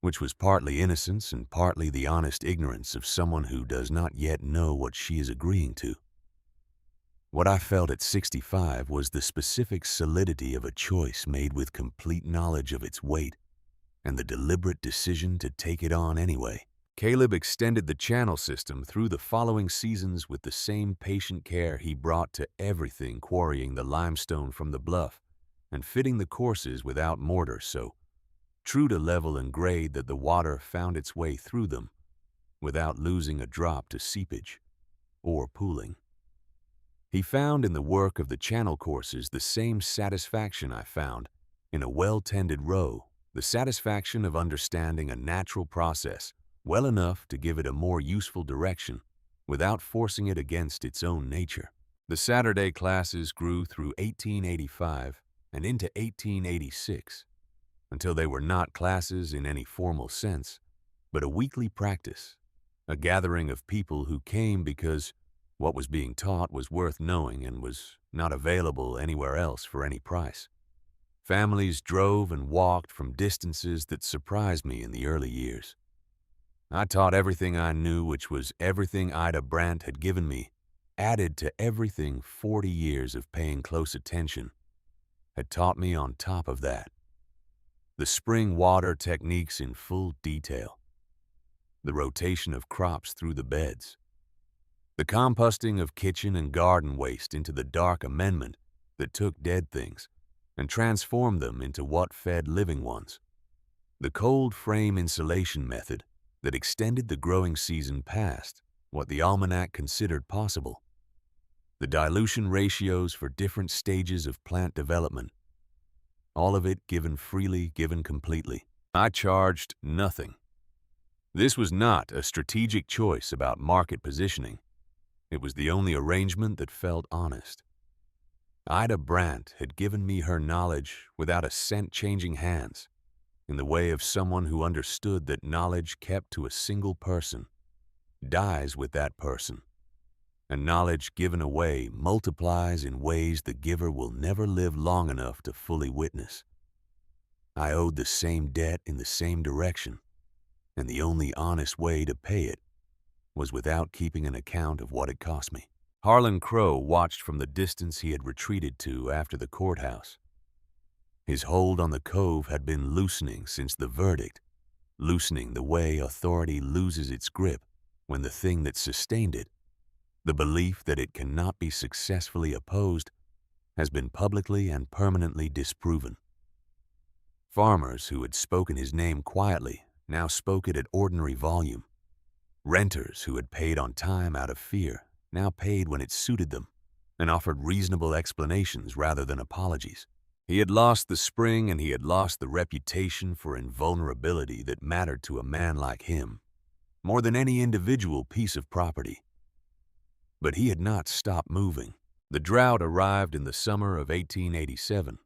which was partly innocence and partly the honest ignorance of someone who does not yet know what she is agreeing to. What I felt at 65 was the specific solidity of a choice made with complete knowledge of its weight and the deliberate decision to take it on anyway. Caleb extended the channel system through the following seasons with the same patient care he brought to everything, quarrying the limestone from the bluff and fitting the courses without mortar so true to level and grade that the water found its way through them without losing a drop to seepage or pooling. He found in the work of the channel courses the same satisfaction I found in a well-tended row, the satisfaction of understanding a natural process well enough to give it a more useful direction without forcing it against its own nature. The Saturday classes grew through 1885 and into 1886 until they were not classes in any formal sense, but a weekly practice, a gathering of people who came because what was being taught was worth knowing and was not available anywhere else for any price. Families drove and walked from distances that surprised me in the early years. I taught everything I knew, which was everything Ida Brandt had given me, added to everything 40 years of paying close attention had taught me on top of that. The spring water techniques in full detail, the rotation of crops through the beds, The composting of kitchen and garden waste into the dark amendment that took dead things and transformed them into what fed living ones. The cold frame insulation method that extended the growing season past what the almanac considered possible. The dilution ratios for different stages of plant development. All of it given freely, given completely. I charged nothing. This was not a strategic choice about market positioning. It was the only arrangement that felt honest. Ida Brandt had given me her knowledge without a cent changing hands, in the way of someone who understood that knowledge kept to a single person dies with that person, and knowledge given away multiplies in ways the giver will never live long enough to fully witness. I owed the same debt in the same direction, and the only honest way to pay it was without keeping an account of what it cost me. Harlan Crow watched from the distance he had retreated to after the courthouse. His hold on the cove had been loosening since the verdict, loosening the way authority loses its grip when the thing that sustained it, the belief that it cannot be successfully opposed, has been publicly and permanently disproven. Farmers who had spoken his name quietly now spoke it at ordinary volume. Renters who had paid on time out of fear now paid when it suited them and offered reasonable explanations rather than apologies. He had lost the spring and he had lost the reputation for invulnerability that mattered to a man like him more than any individual piece of property. But he had not stopped moving. The drought arrived in the summer of 1887.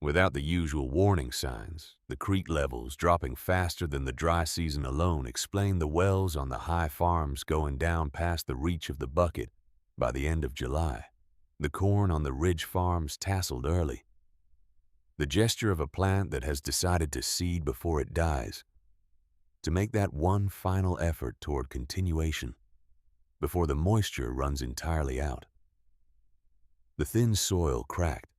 Without the usual warning signs, the creek levels dropping faster than the dry season alone explained the wells on the high farms going down past the reach of the bucket by the end of July. The corn on the ridge farms tasseled early. The gesture of a plant that has decided to seed before it dies, to make that one final effort toward continuation before the moisture runs entirely out. The thin soil cracked,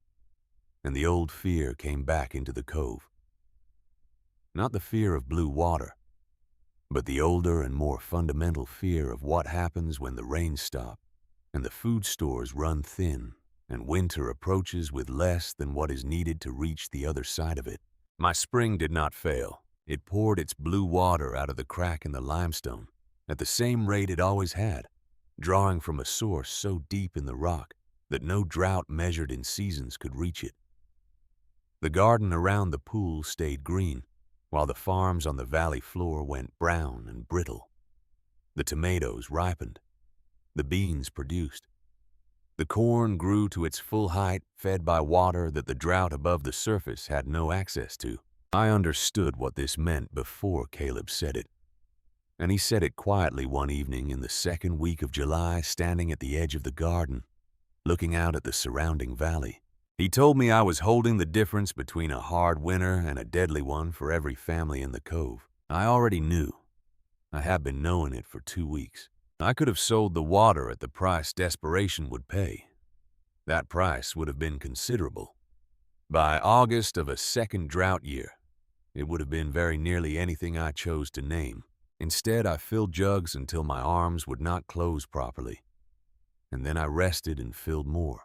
and the old fear came back into the cove. Not the fear of blue water, but the older and more fundamental fear of what happens when the rains stop and the food stores run thin and winter approaches with less than what is needed to reach the other side of it. My spring did not fail. It poured its blue water out of the crack in the limestone at the same rate it always had, drawing from a source so deep in the rock that no drought measured in seasons could reach it. The garden around the pool stayed green, while the farms on the valley floor went brown and brittle. The tomatoes ripened. The beans produced. The corn grew to its full height, fed by water that the drought above the surface had no access to. I understood what this meant before Caleb said it, and he said it quietly one evening in the second week of July, standing at the edge of the garden, looking out at the surrounding valley. He told me I was holding the difference between a hard winter and a deadly one for every family in the cove. I already knew. I had been knowing it for 2 weeks. I could have sold the water at the price desperation would pay. That price would have been considerable. By August of a second drought year, it would have been very nearly anything I chose to name. Instead, I filled jugs until my arms would not close properly. And then I rested and filled more.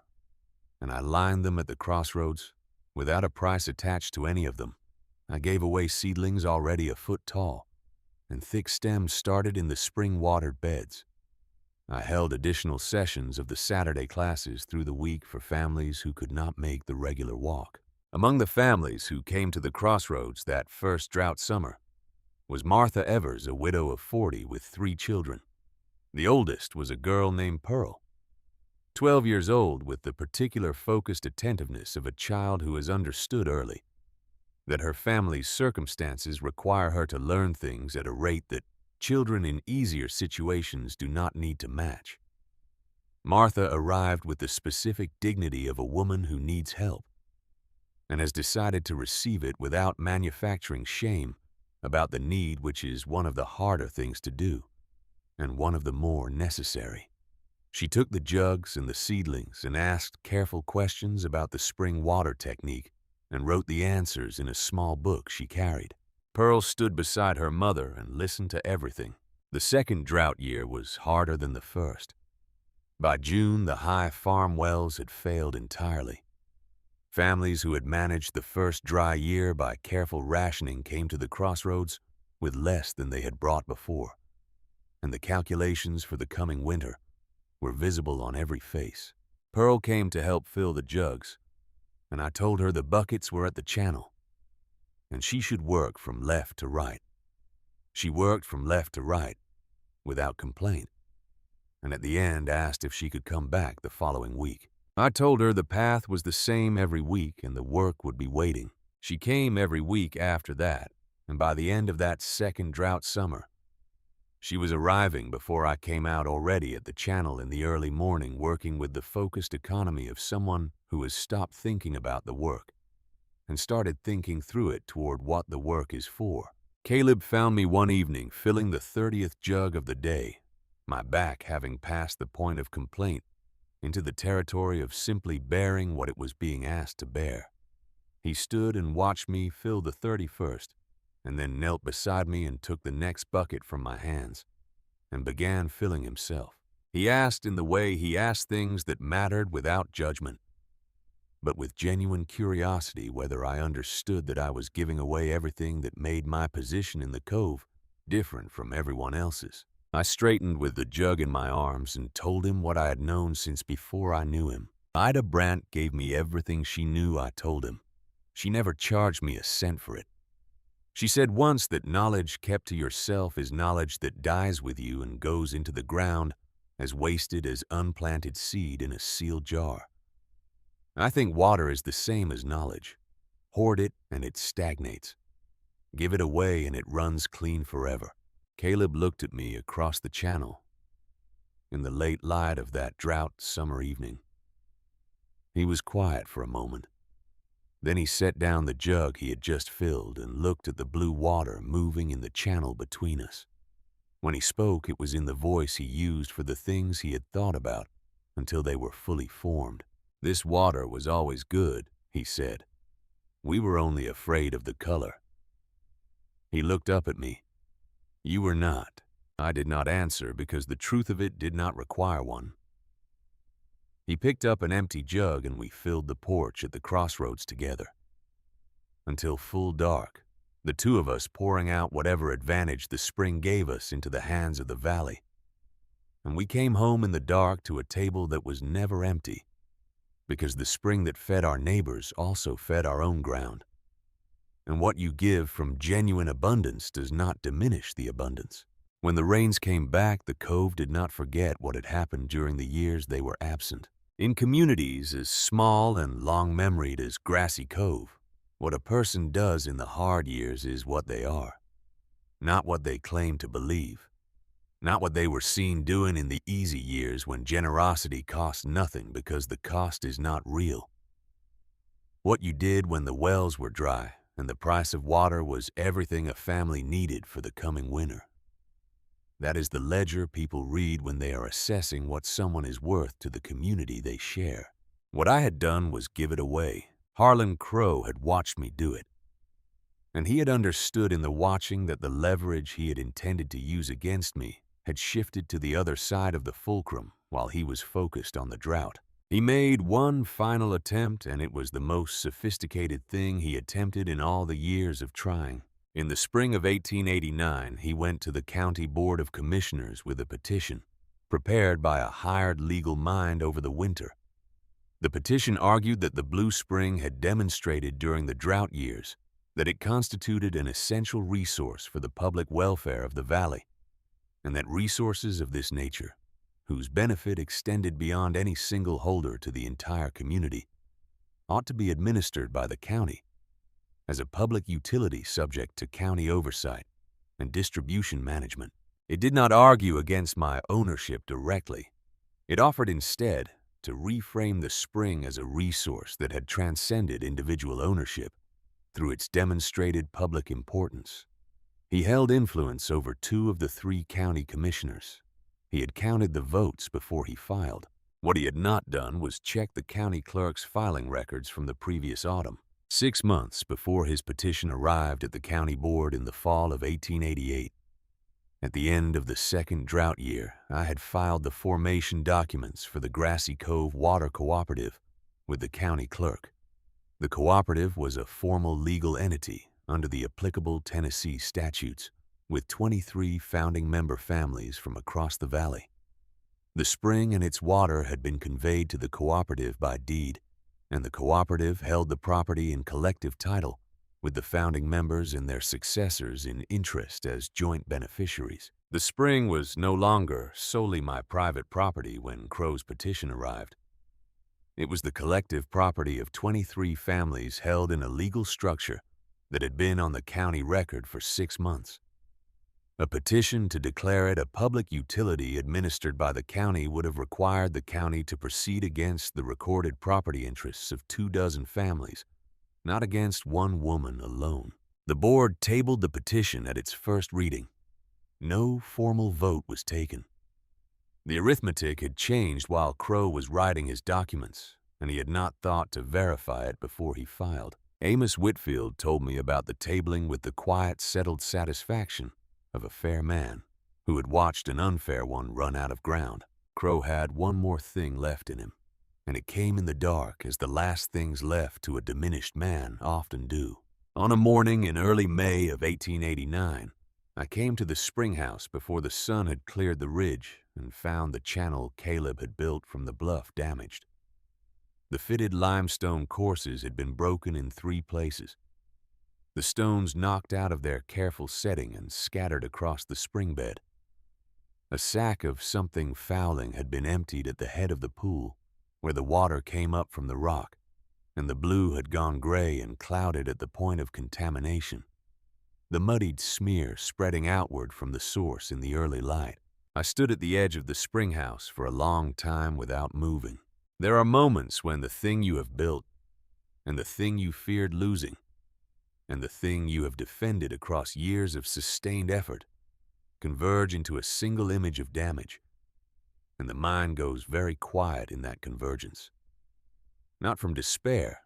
And I lined them at the crossroads without a price attached to any of them. I gave away seedlings already a foot tall, and thick stems started in the spring-watered beds. I held additional sessions of the Saturday classes through the week for families who could not make the regular walk. Among the families who came to the crossroads that first drought summer was Martha Evers, a widow of 40 with 3 children. The oldest was a girl named Pearl, 12 years old, with the particular focused attentiveness of a child who has understood early that her family's circumstances require her to learn things at a rate that children in easier situations do not need to match. Martha arrived with the specific dignity of a woman who needs help and has decided to receive it without manufacturing shame about the need, which is one of the harder things to do and one of the more necessary. She took the jugs and the seedlings and asked careful questions about the spring water technique and wrote the answers in a small book she carried. Pearl stood beside her mother and listened to everything. The second drought year was harder than the first. By June, the high farm wells had failed entirely. Families who had managed the first dry year by careful rationing came to the crossroads with less than they had brought before, and the calculations for the coming winter were visible on every face. Pearl came to help fill the jugs, and I told her the buckets were at the channel, and she should work from left to right. She worked from left to right, without complaint, and at the end asked if she could come back the following week. I told her the path was the same every week and the work would be waiting. She came every week after that, and by the end of that second drought summer, she was arriving before I came out already at the channel in the early morning, working with the focused economy of someone who has stopped thinking about the work and started thinking through it toward what the work is for. Caleb found me one evening filling the 30th jug of the day, my back having passed the point of complaint into the territory of simply bearing what it was being asked to bear. He stood and watched me fill the 31st, and then knelt beside me and took the next bucket from my hands and began filling himself. He asked in the way he asked things that mattered, without judgment, but with genuine curiosity, whether I understood that I was giving away everything that made my position in the cove different from everyone else's. I straightened with the jug in my arms and told him what I had known since before I knew him. Ida Brandt gave me everything she knew, I told him. She never charged me a cent for it. She said once that knowledge kept to yourself is knowledge that dies with you and goes into the ground as wasted as unplanted seed in a sealed jar. I think water is the same as knowledge. Hoard it and it stagnates. Give it away and it runs clean forever. Caleb looked at me across the channel in the late light of that drought summer evening. He was quiet for a moment. Then he set down the jug he had just filled and looked at the blue water moving in the channel between us. When he spoke, it was in the voice he used for the things he had thought about until they were fully formed. This water was always good, he said. We were only afraid of the color. He looked up at me. You were not. I did not answer because the truth of it did not require one. He picked up an empty jug and we filled the porch at the crossroads together. Until full dark, the two of us pouring out whatever advantage the spring gave us into the hands of the valley. And we came home in the dark to a table that was never empty, because the spring that fed our neighbors also fed our own ground. And what you give from genuine abundance does not diminish the abundance. When the rains came back, the cove did not forget what had happened during the years they were absent. In communities as small and long-memoried as Grassy Cove, what a person does in the hard years is what they are, not what they claim to believe, not what they were seen doing in the easy years when generosity cost nothing because the cost is not real. What you did when the wells were dry and the price of water was everything a family needed for the coming winter. That is the ledger people read when they are assessing what someone is worth to the community they share. What I had done was give it away. Harlan Crow had watched me do it. And he had understood in the watching that the leverage he had intended to use against me had shifted to the other side of the fulcrum while he was focused on the drought. He made one final attempt, and it was the most sophisticated thing he attempted in all the years of trying. In the spring of 1889, he went to the County Board of Commissioners with a petition, prepared by a hired legal mind over the winter. The petition argued that the Blue Spring had demonstrated during the drought years that it constituted an essential resource for the public welfare of the valley, and that resources of this nature, whose benefit extended beyond any single holder to the entire community, ought to be administered by the county as a public utility subject to county oversight and distribution management. It did not argue against my ownership directly. It offered instead to reframe the spring as a resource that had transcended individual ownership through its demonstrated public importance. He held influence over 2 of the 3 county commissioners. He had counted the votes before he filed. What he had not done was check the county clerk's filing records from the previous autumn. 6 months before his petition arrived at the county board in the fall of 1888, At the end of the second drought year, I had filed the formation documents for the Grassy Cove Water Cooperative with the county clerk. The cooperative was a formal legal entity under the applicable Tennessee statutes, with 23 founding member families from across the valley. The spring and its water had been conveyed to the cooperative by deed, and the cooperative held the property in collective title, with the founding members and their successors in interest as joint beneficiaries. The spring was no longer solely my private property when Crow's petition arrived. It was the collective property of 23 families held in a legal structure that had been on the county record for 6 months. A petition to declare it a public utility administered by the county would have required the county to proceed against the recorded property interests of 24 families, not against one woman alone. The board tabled the petition at its first reading. No formal vote was taken. The arithmetic had changed while Crow was writing his documents, and he had not thought to verify it before he filed. Amos Whitfield told me about the tabling with the quiet, settled satisfaction of a fair man who had watched an unfair one run out of ground. Crow had one more thing left in him, and it came in the dark as the last things left to a diminished man often do. On a morning in early May of 1889, I came to the spring house before the sun had cleared the ridge and found the channel Caleb had built from the bluff damaged. The fitted limestone courses had been broken in 3 places. The stones knocked out of their careful setting and scattered across the spring bed. A sack of something fouling had been emptied at the head of the pool, where the water came up from the rock, and the blue had gone gray and clouded at the point of contamination, the muddied smear spreading outward from the source in the early light. I stood at the edge of the spring house for a long time without moving. There are moments when the thing you have built, and the thing you feared losing, and the thing you have defended across years of sustained effort converge into a single image of damage, and the mind goes very quiet in that convergence. Not from despair,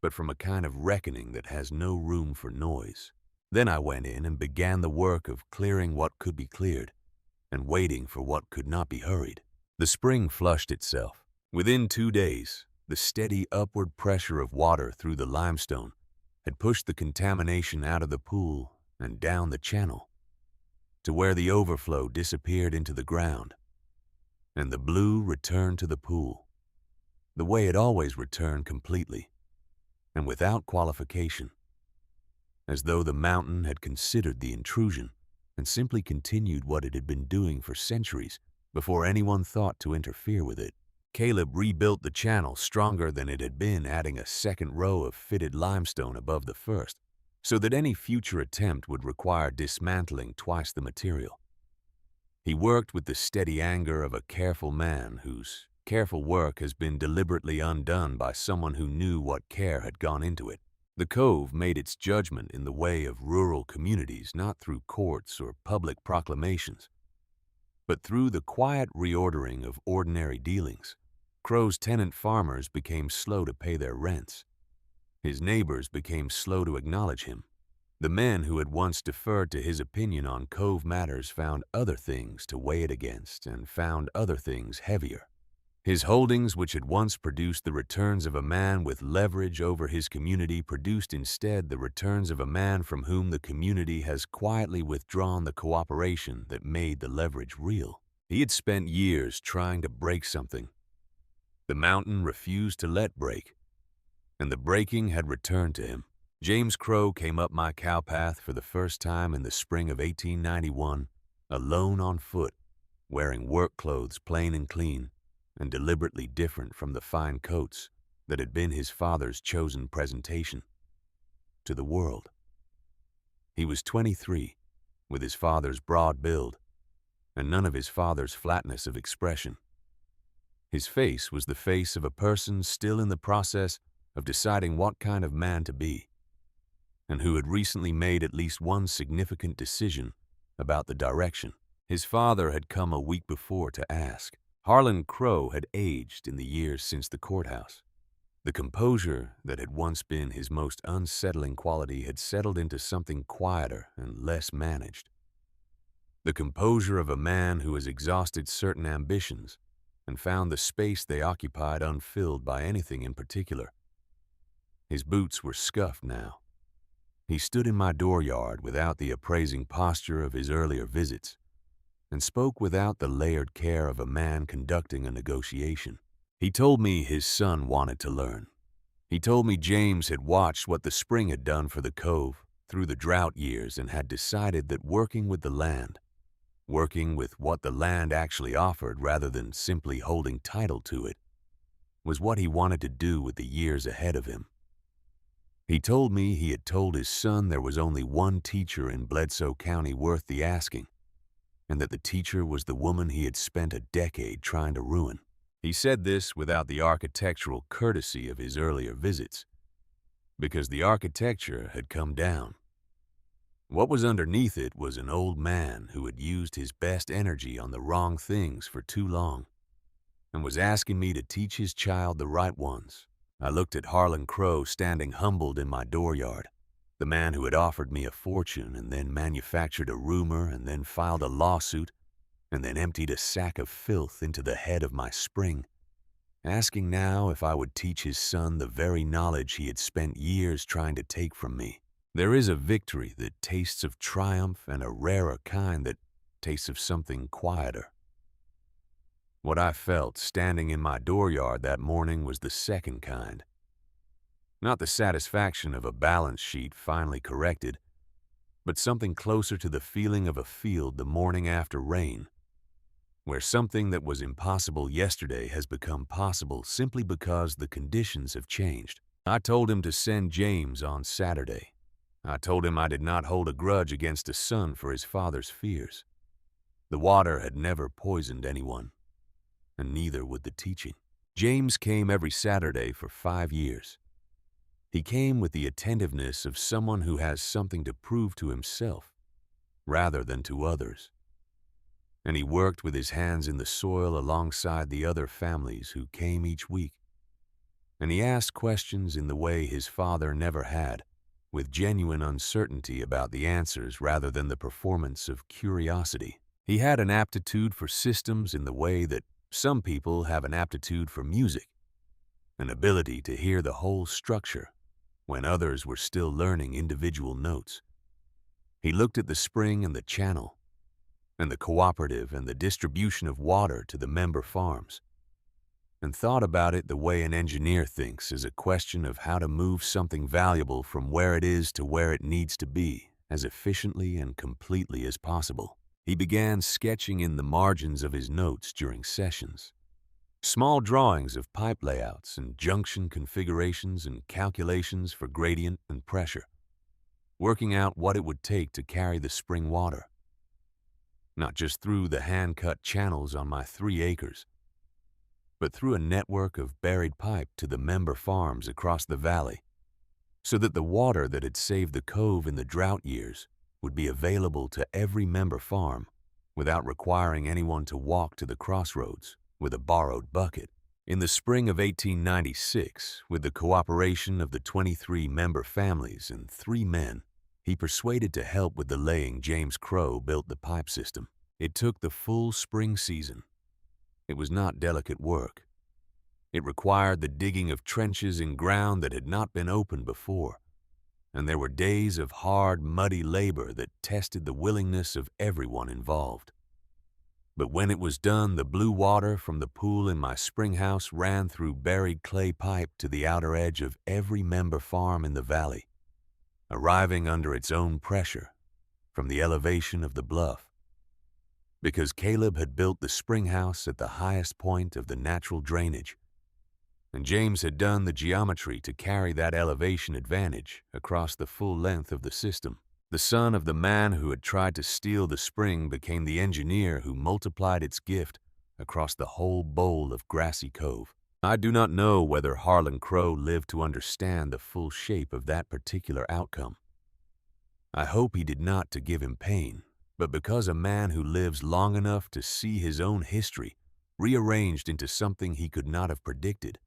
but from a kind of reckoning that has no room for noise. Then I went in and began the work of clearing what could be cleared, and waiting for what could not be hurried. The spring flushed itself. Within 2 days, the steady upward pressure of water through the limestone had pushed the contamination out of the pool and down the channel, to where the overflow disappeared into the ground, and the blue returned to the pool, the way it always returned, completely, and without qualification, as though the mountain had considered the intrusion and simply continued what it had been doing for centuries before anyone thought to interfere with it. Caleb rebuilt the channel stronger than it had been, adding a second row of fitted limestone above the first, so that any future attempt would require dismantling twice the material. He worked with the steady anger of a careful man whose careful work has been deliberately undone by someone who knew what care had gone into it. The Cove made its judgment in the way of rural communities not through courts or public proclamations, but through the quiet reordering of ordinary dealings. Crow's tenant farmers became slow to pay their rents. His neighbors became slow to acknowledge him. The men who had once deferred to his opinion on Cove matters found other things to weigh it against, and found other things heavier. His holdings, which had once produced the returns of a man with leverage over his community, produced instead the returns of a man from whom the community has quietly withdrawn the cooperation that made the leverage real. He had spent years trying to break something. The mountain refused to let break, and the breaking had returned to him. James Crow came up my cowpath for the first time in the spring of 1891, alone on foot, wearing work clothes plain and clean, and deliberately different from the fine coats that had been his father's chosen presentation to the world. He was 23, with his father's broad build, and none of his father's flatness of expression. His face was the face of a person still in the process of deciding what kind of man to be, and who had recently made at least one significant decision about the direction. His father had come a week before to ask. Harlan Crow had aged in the years since the courthouse. The composure that had once been his most unsettling quality had settled into something quieter and less managed. the composure of a man who has exhausted certain ambitions and found the space they occupied unfilled by anything in particular. His boots were scuffed now. He stood in my dooryard without the appraising posture of his earlier visits, and spoke without the layered care of a man conducting a negotiation. He told me his son wanted to learn. He told me James had watched what the spring had done for the cove through the drought years and had decided that working with the land, working with what the land actually offered rather than simply holding title to it, was what he wanted to do with the years ahead of him. He told me he had told his son there was only one teacher in Bledsoe County worth the asking, and that the teacher was the woman he had spent a decade trying to ruin. He said this without the architectural courtesy of his earlier visits, because the architecture had come down. What was underneath it was an old man who had used his best energy on the wrong things for too long, and was asking me to teach his child the right ones. I looked at Harlan Crow standing humbled in my dooryard, the man who had offered me a fortune and then manufactured a rumor and then filed a lawsuit and then emptied a sack of filth into the head of my spring, asking now if I would teach his son the very knowledge he had spent years trying to take from me. There is a victory that tastes of triumph and a rarer kind that tastes of something quieter. What I felt standing in my dooryard that morning was the second kind. Not the satisfaction of a balance sheet finally corrected, but something closer to the feeling of a field the morning after rain, where something that was impossible yesterday has become possible simply because the conditions have changed. I told him to send James on Saturday. I told him I did not hold a grudge against a son for his father's fears. The water had never poisoned anyone, and neither would the teaching. James came every Saturday for 5 years. He came with the attentiveness of someone who has something to prove to himself, rather than to others. And he worked with his hands in the soil alongside the other families who came each week. And he asked questions in the way his father never had, with genuine uncertainty about the answers rather than the performance of curiosity. He had an aptitude for systems in the way that some people have an aptitude for music, an ability to hear the whole structure when others were still learning individual notes. He looked at the spring and the channel, and the cooperative and the distribution of water to the member farms, and thought about it the way an engineer thinks, as a question of how to move something valuable from where it is to where it needs to be as efficiently and completely as possible. He began sketching in the margins of his notes during sessions, small drawings of pipe layouts and junction configurations and calculations for gradient and pressure, working out what it would take to carry the spring water, not just through the hand-cut channels on my 3 acres, but through a network of buried pipe to the member farms across the valley, so that the water that had saved the cove in the drought years would be available to every member farm without requiring anyone to walk to the crossroads with a borrowed bucket. In the spring of 1896, with the cooperation of the 23 member families and 3 men, he persuaded to help with the laying. James Crow built the pipe system. It took the full spring season. It was not delicate work. It required the digging of trenches in ground that had not been opened before, and there were days of hard, muddy labor that tested the willingness of everyone involved. But when it was done, the blue water from the pool in my spring house ran through buried clay pipe to the outer edge of every member farm in the valley, arriving under its own pressure from the elevation of the bluff. Because Caleb had built the spring house at the highest point of the natural drainage, and James had done the geometry to carry that elevation advantage across the full length of the system. The son of the man who had tried to steal the spring became the engineer who multiplied its gift across the whole bowl of Grassy Cove. I do not know whether Harlan Crow lived to understand the full shape of that particular outcome. I hope he did not to give him pain, but because a man who lives long enough to see his own history rearranged into something he could not have predicted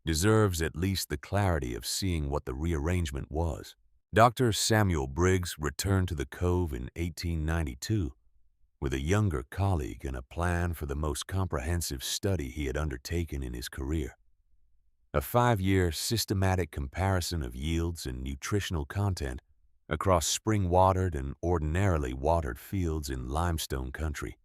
deserves at least the clarity of seeing what the rearrangement was. Dr. Samuel Briggs returned to the cove in 1892 with a younger colleague and a plan for the most comprehensive study he had undertaken in his career. A 5-year systematic comparison of yields and nutritional content across spring-watered and ordinarily watered fields in limestone country.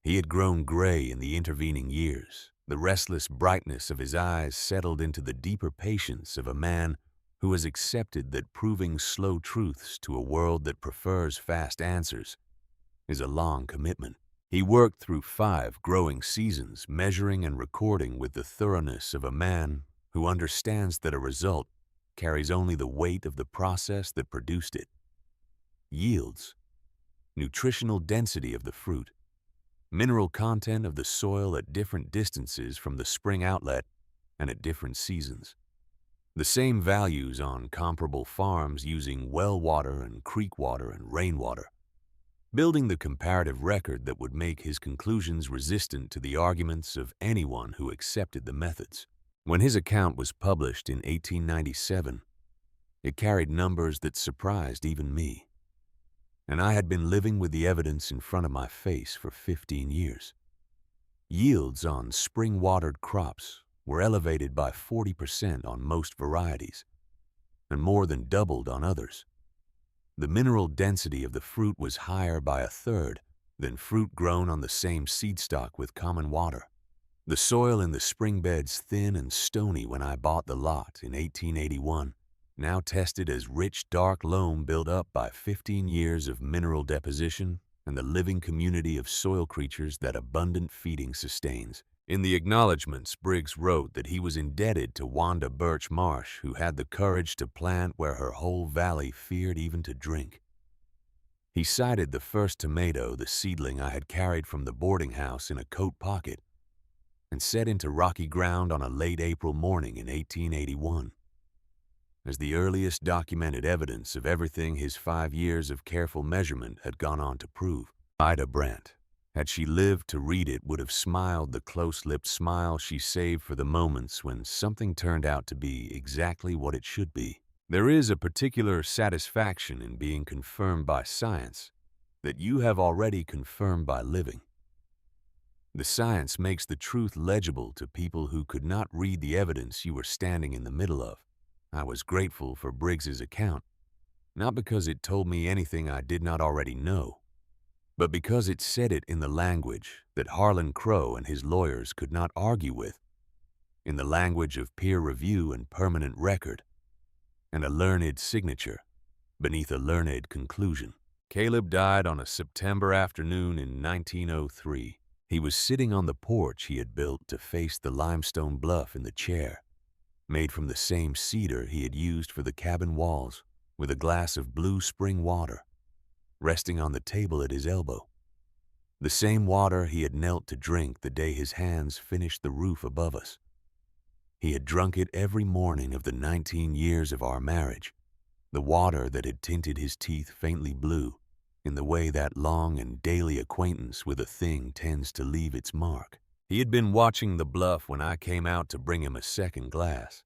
He had grown gray in the intervening years. The restless brightness of his eyes settled into the deeper patience of a man who has accepted that proving slow truths to a world that prefers fast answers is a long commitment. He worked through 5 growing seasons, measuring and recording with the thoroughness of a man who understands that a result carries only the weight of the process that produced it. Yields, nutritional density of the fruit, mineral content of the soil at different distances from the spring outlet and at different seasons. The same values on comparable farms using well water and creek water and rainwater, building the comparative record that would make his conclusions resistant to the arguments of anyone who accepted the methods. When his account was published in 1897, it carried numbers that surprised even me, and I had been living with the evidence in front of my face for 15 years. Yields on spring-watered crops were elevated by 40% on most varieties, and more than doubled on others. The mineral density of the fruit was higher by 1/3 than fruit grown on the same seed stock with common water. The soil in the spring beds, thin and stony when I bought the lot in 1881, now tested as rich dark loam built up by 15 years of mineral deposition and the living community of soil creatures that abundant feeding sustains. In the acknowledgments, Briggs wrote that he was indebted to Wanda Birch Marsh, who had the courage to plant where her whole valley feared even to drink. He cited the first tomato, the seedling I had carried from the boarding house in a coat pocket and set into rocky ground on a late April morning in 1881, as the earliest documented evidence of everything his 5 years of careful measurement had gone on to prove. Ida Brandt, had she lived to read it, would have smiled the close-lipped smile she saved for the moments when something turned out to be exactly what it should be. There is a particular satisfaction in being confirmed by science that you have already confirmed by living. The science makes the truth legible to people who could not read the evidence you were standing in the middle of. I was grateful for Briggs's account, not because it told me anything I did not already know, but because it said it in the language that Harlan Crow and his lawyers could not argue with, in the language of peer review and permanent record, and a learned signature beneath a learned conclusion. Caleb died on a September afternoon in 1903. He was sitting on the porch he had built to face the limestone bluff in the chair, made from the same cedar he had used for the cabin walls, with a glass of blue spring water resting on the table at his elbow. The same water he had knelt to drink the day his hands finished the roof above us. He had drunk it every morning of the 19 years of our marriage, the water that had tinted his teeth faintly blue, in the way that long and daily acquaintance with a thing tends to leave its mark. He had been watching the bluff when I came out to bring him a second glass.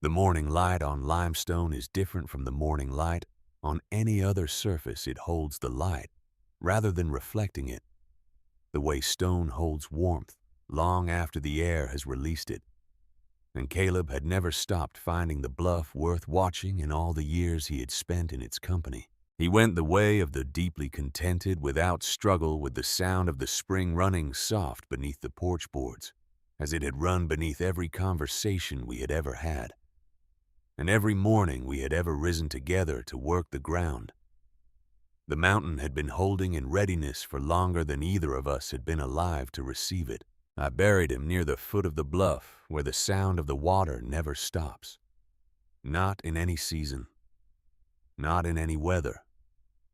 The morning light on limestone is different from the morning light on any other surface. It holds the light, rather than reflecting it, the way stone holds warmth long after the air has released it. And Caleb had never stopped finding the bluff worth watching in all the years he had spent in its company. He went the way of the deeply contented without struggle with the sound of the spring running soft beneath the porch boards, as it had run beneath every conversation we had ever had, and every morning we had ever risen together to work the ground. The mountain had been holding in readiness for longer than either of us had been alive to receive it. I buried him near the foot of the bluff where the sound of the water never stops. Not in any season, not in any weather,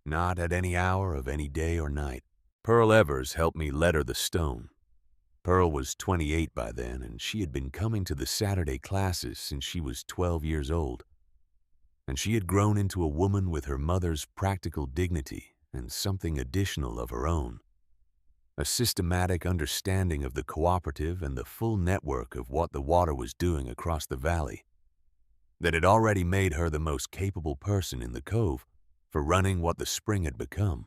not at any hour of any day or night. Pearl Evers helped me letter the stone. Pearl was 28 by then, and she had been coming to the Saturday classes since she was 12 years old. And she had grown into a woman with her mother's practical dignity and something additional of her own. A systematic understanding of the cooperative and the full network of what the water was doing across the valley that had already made her the most capable person in the cove for running what the spring had become.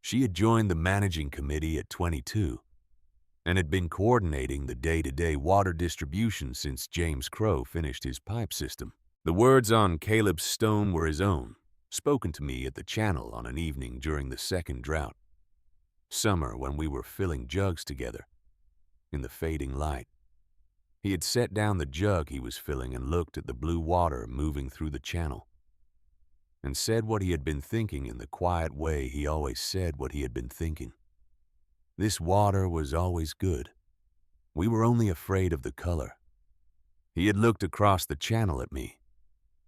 She had joined the managing committee at 22 and had been coordinating the day-to-day water distribution since James Crow finished his pipe system. The words on Caleb's stone were his own, spoken to me at the channel on an evening during the second drought. Summer, when we were filling jugs together in the fading light. He had set down the jug he was filling and looked at the blue water moving through the channel and said what he had been thinking in the quiet way he always said what he had been thinking. This water was always good. We were only afraid of the color. He had looked across the channel at me.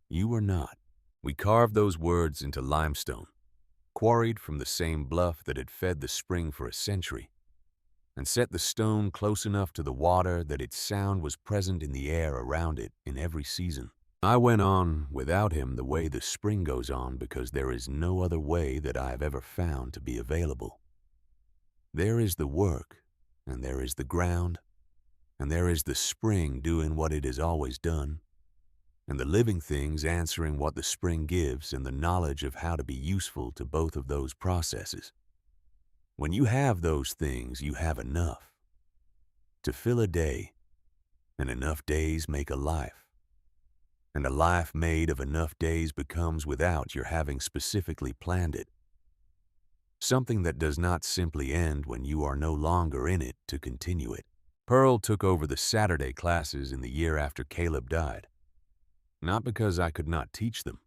You were not. We carved those words into limestone, quarried from the same bluff that had fed the spring for a century, and set the stone close enough to the water that its sound was present in the air around it in every season. I went on without him the way the spring goes on because there is no other way that I have ever found to be available. There is the work, and there is the ground, and there is the spring doing what it has always done, and the living things answering what the spring gives and the knowledge of how to be useful to both of those processes. When you have those things, you have enough to fill a day, and enough days make a life. And a life made of enough days becomes without your having specifically planned it. Something that does not simply end when you are no longer in it to continue it. Pearl took over the Saturday classes in the year after Caleb died. Not because I could not teach them,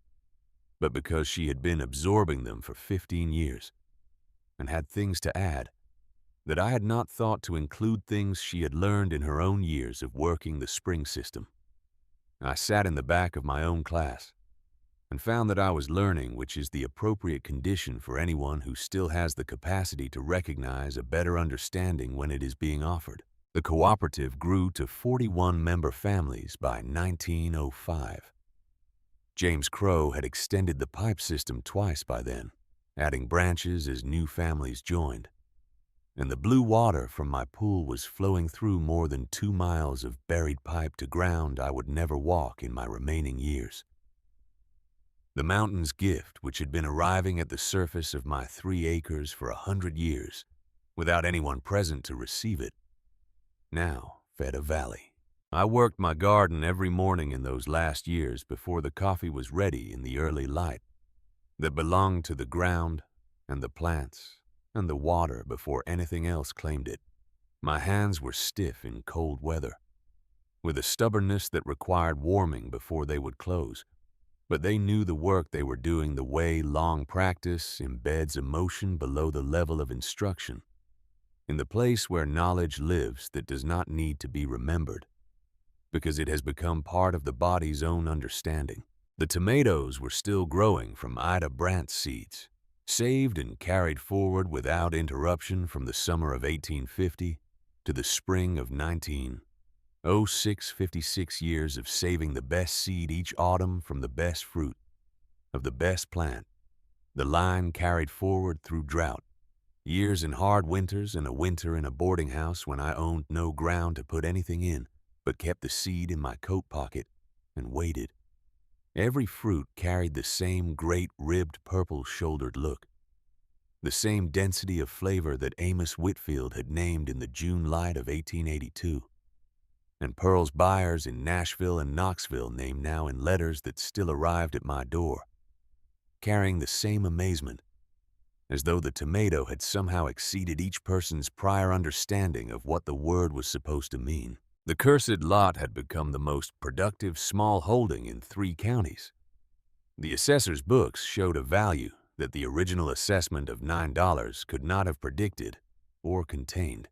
but because she had been absorbing them for 15 years and had things to add that I had not thought to include things she had learned in her own years of working the spring system. I sat in the back of my own class and found that I was learning, which is the appropriate condition for anyone who still has the capacity to recognize a better understanding when it is being offered. The cooperative grew to 41 member families by 1905. James Crow had extended the pipe system twice by then, adding branches as new families joined. And the blue water from my pool was flowing through more than 2 miles of buried pipe to ground I would never walk in my remaining years. The mountain's gift, which had been arriving at the surface of my 3 acres for 100 years, without anyone present to receive it, now fed a valley. I worked my garden every morning in those last years before the coffee was ready in the early light that belonged to the ground and the plants and the water before anything else claimed it. My hands were stiff in cold weather, with a stubbornness that required warming before they would close, but they knew the work they were doing the way long practice embeds emotion below the level of instruction, in the place where knowledge lives that does not need to be remembered, because it has become part of the body's own understanding. The tomatoes were still growing from Ida Brandt's seeds, saved and carried forward without interruption from the summer of 1850 to the spring of 1906. 56 years of saving the best seed each autumn from the best fruit of the best plant. The line carried forward through drought, years in hard winters and a winter in a boarding house when I owned no ground to put anything in, but kept the seed in my coat pocket and waited. Every fruit carried the same great ribbed purple-shouldered look, the same density of flavor that Amos Whitfield had named in the June light of 1882, and Pearl's buyers in Nashville and Knoxville named now in letters that still arrived at my door, carrying the same amazement, as though the tomato had somehow exceeded each person's prior understanding of what the word was supposed to mean. The cursed lot had become the most productive small holding in 3 counties. The assessor's books showed a value that the original assessment of $9 could not have predicted or contained.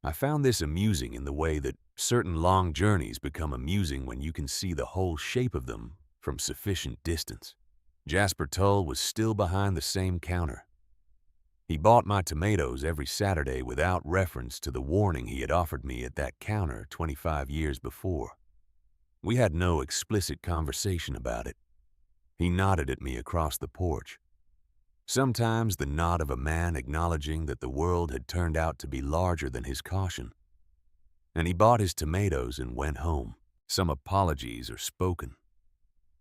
I found this amusing in the way that certain long journeys become amusing when you can see the whole shape of them from sufficient distance. Jasper Tull was still behind the same counter. He bought my tomatoes every Saturday without reference to the warning he had offered me at that counter 25 years before. We had no explicit conversation about it. He nodded at me across the porch, sometimes the nod of a man acknowledging that the world had turned out to be larger than his caution. And he bought his tomatoes and went home. Some apologies are spoken,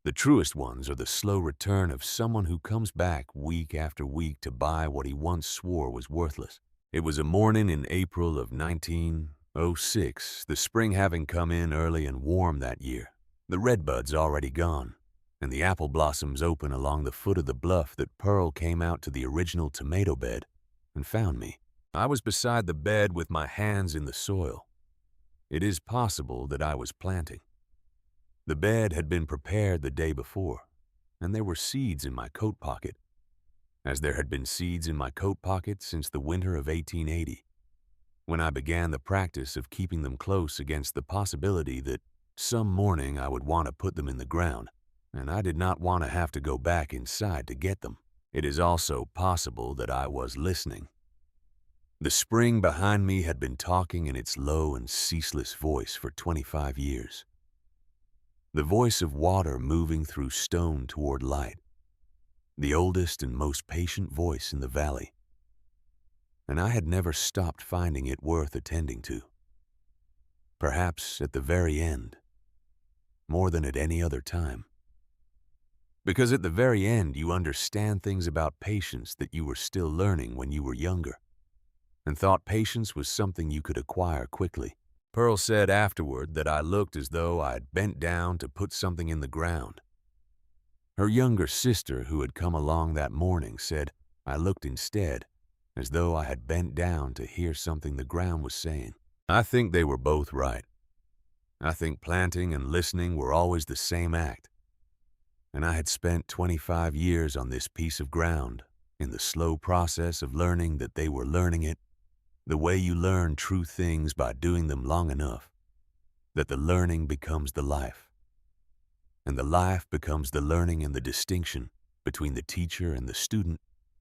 The truest ones are the slow return of someone who comes back week after week to buy what he once swore was worthless. It was a morning in April of 1906, the spring having come in early and warm that year. The redbuds already gone, and the apple blossoms open along the foot of the bluff that Pearl came out to the original tomato bed and found me. I was beside the bed with my hands in the soil. It is possible that I was planting. The bed had been prepared the day before, and there were seeds in my coat pocket, as there had been seeds in my coat pocket since the winter of 1880, when I began the practice of keeping them close against the possibility that some morning I would want to put them in the ground, and I did not want to have to go back inside to get them. It is also possible that I was listening. The spring behind me had been talking in its low and ceaseless voice for 25 years. The voice of water moving through stone toward light, the oldest and most patient voice in the valley. And I had never stopped finding it worth attending to. Perhaps at the very end, more than at any other time. Because at the very end you understand things about patience that you were still learning when you were younger, and thought patience was something you could acquire quickly. Pearl said afterward that I looked as though I had bent down to put something in the ground. Her younger sister, who had come along that morning, said I looked instead as though I had bent down to hear something the ground was saying. I think they were both right. I think planting and listening were always the same act, and I had spent 25 years on this piece of ground in the slow process of learning that they were learning it, the way you learn true things by doing them long enough, that the learning becomes the life, and the life becomes the learning, and the distinction between the teacher and the student,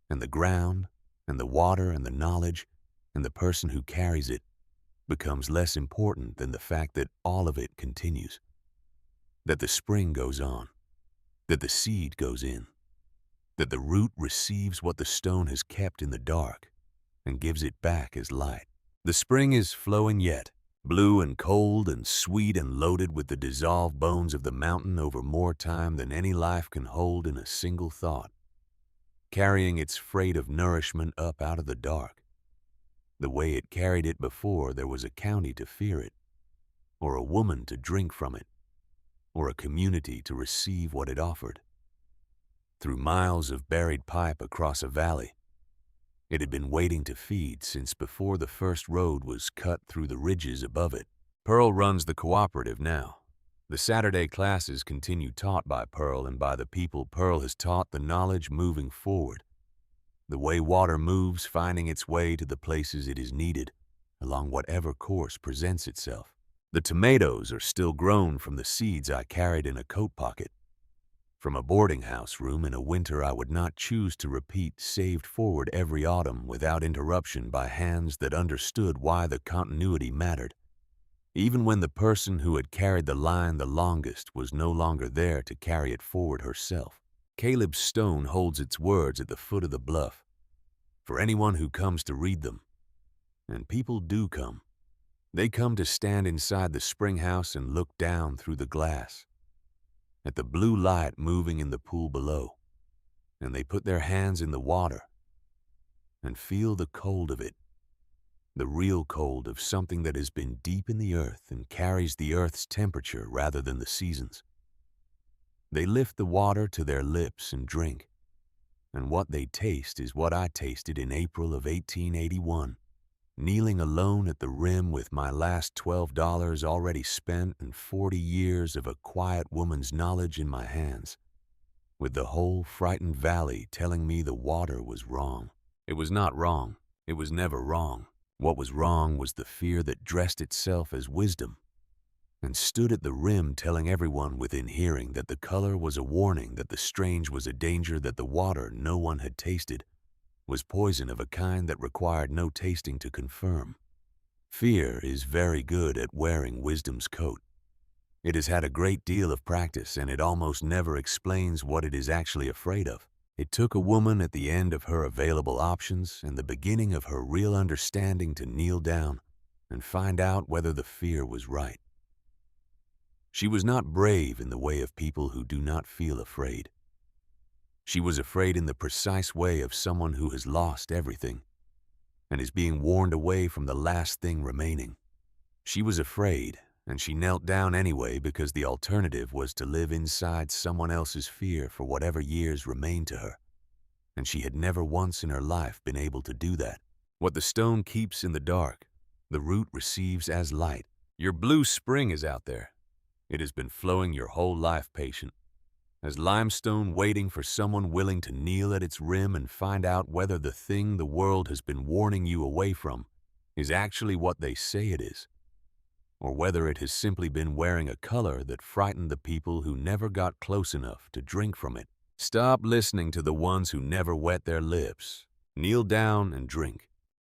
and the ground, and the water, and the knowledge, and the person who carries it becomes less important than the fact that all of it continues, that the spring goes on, that the seed goes in, that the root receives what the stone has kept in the dark and gives it back as light. The spring is flowing yet, blue and cold and sweet and loaded with the dissolved bones of the mountain over more time than any life can hold in a single thought, carrying its freight of nourishment up out of the dark, the way it carried it before there was a county to fear it, or a woman to drink from it, or a community to receive what it offered. Through miles of buried pipe across a valley, it had been waiting to feed since before the first road was cut through the ridges above it. Pearl runs the cooperative now. The Saturday classes continue taught by Pearl and by the people Pearl has taught the knowledge moving forward, the way water moves finding its way to the places it is needed, along whatever course presents itself. The tomatoes are still grown from the seeds I carried in a coat pocket, from a boarding house room in a winter I would not choose to repeat, saved forward every autumn without interruption by hands that understood why the continuity mattered, even when the person who had carried the line the longest was no longer there to carry it forward herself. Caleb's stone holds its words at the foot of the bluff, for anyone who comes to read them. And people do come. They come to stand inside the spring house and look down through the glass at the blue light moving in the pool below, and they put their hands in the water and feel the cold of it, the real cold of something that has been deep in the earth and carries the earth's temperature rather than the seasons. They lift the water to their lips and drink, and what they taste is what I tasted in April of 1881, kneeling alone at the rim with my last $12 already spent and 40 years of a quiet woman's knowledge in my hands, with the whole frightened valley telling me the water was wrong. It was not wrong. It was never wrong. What was wrong was the fear that dressed itself as wisdom and stood at the rim telling everyone within hearing that the color was a warning, that the strange was a danger, that the water no one had tasted was poison of a kind that required no tasting to confirm. Fear is very good at wearing wisdom's coat. It has had a great deal of practice, and it almost never explains what it is actually afraid of. It took a woman at the end of her available options and the beginning of her real understanding to kneel down and find out whether the fear was right. She was not brave in the way of people who do not feel afraid. She was afraid in the precise way of someone who has lost everything and is being warned away from the last thing remaining. She was afraid, and she knelt down anyway because the alternative was to live inside someone else's fear for whatever years remained to her, and she had never once in her life been able to do that. What the stone keeps in the dark, the root receives as light. Your blue spring is out there. It has been flowing your whole life, patient, as limestone waiting for someone willing to kneel at its rim and find out whether the thing the world has been warning you away from is actually what they say it is, or whether it has simply been wearing a color that frightened the people who never got close enough to drink from it. Stop listening to the ones who never wet their lips. Kneel down and drink.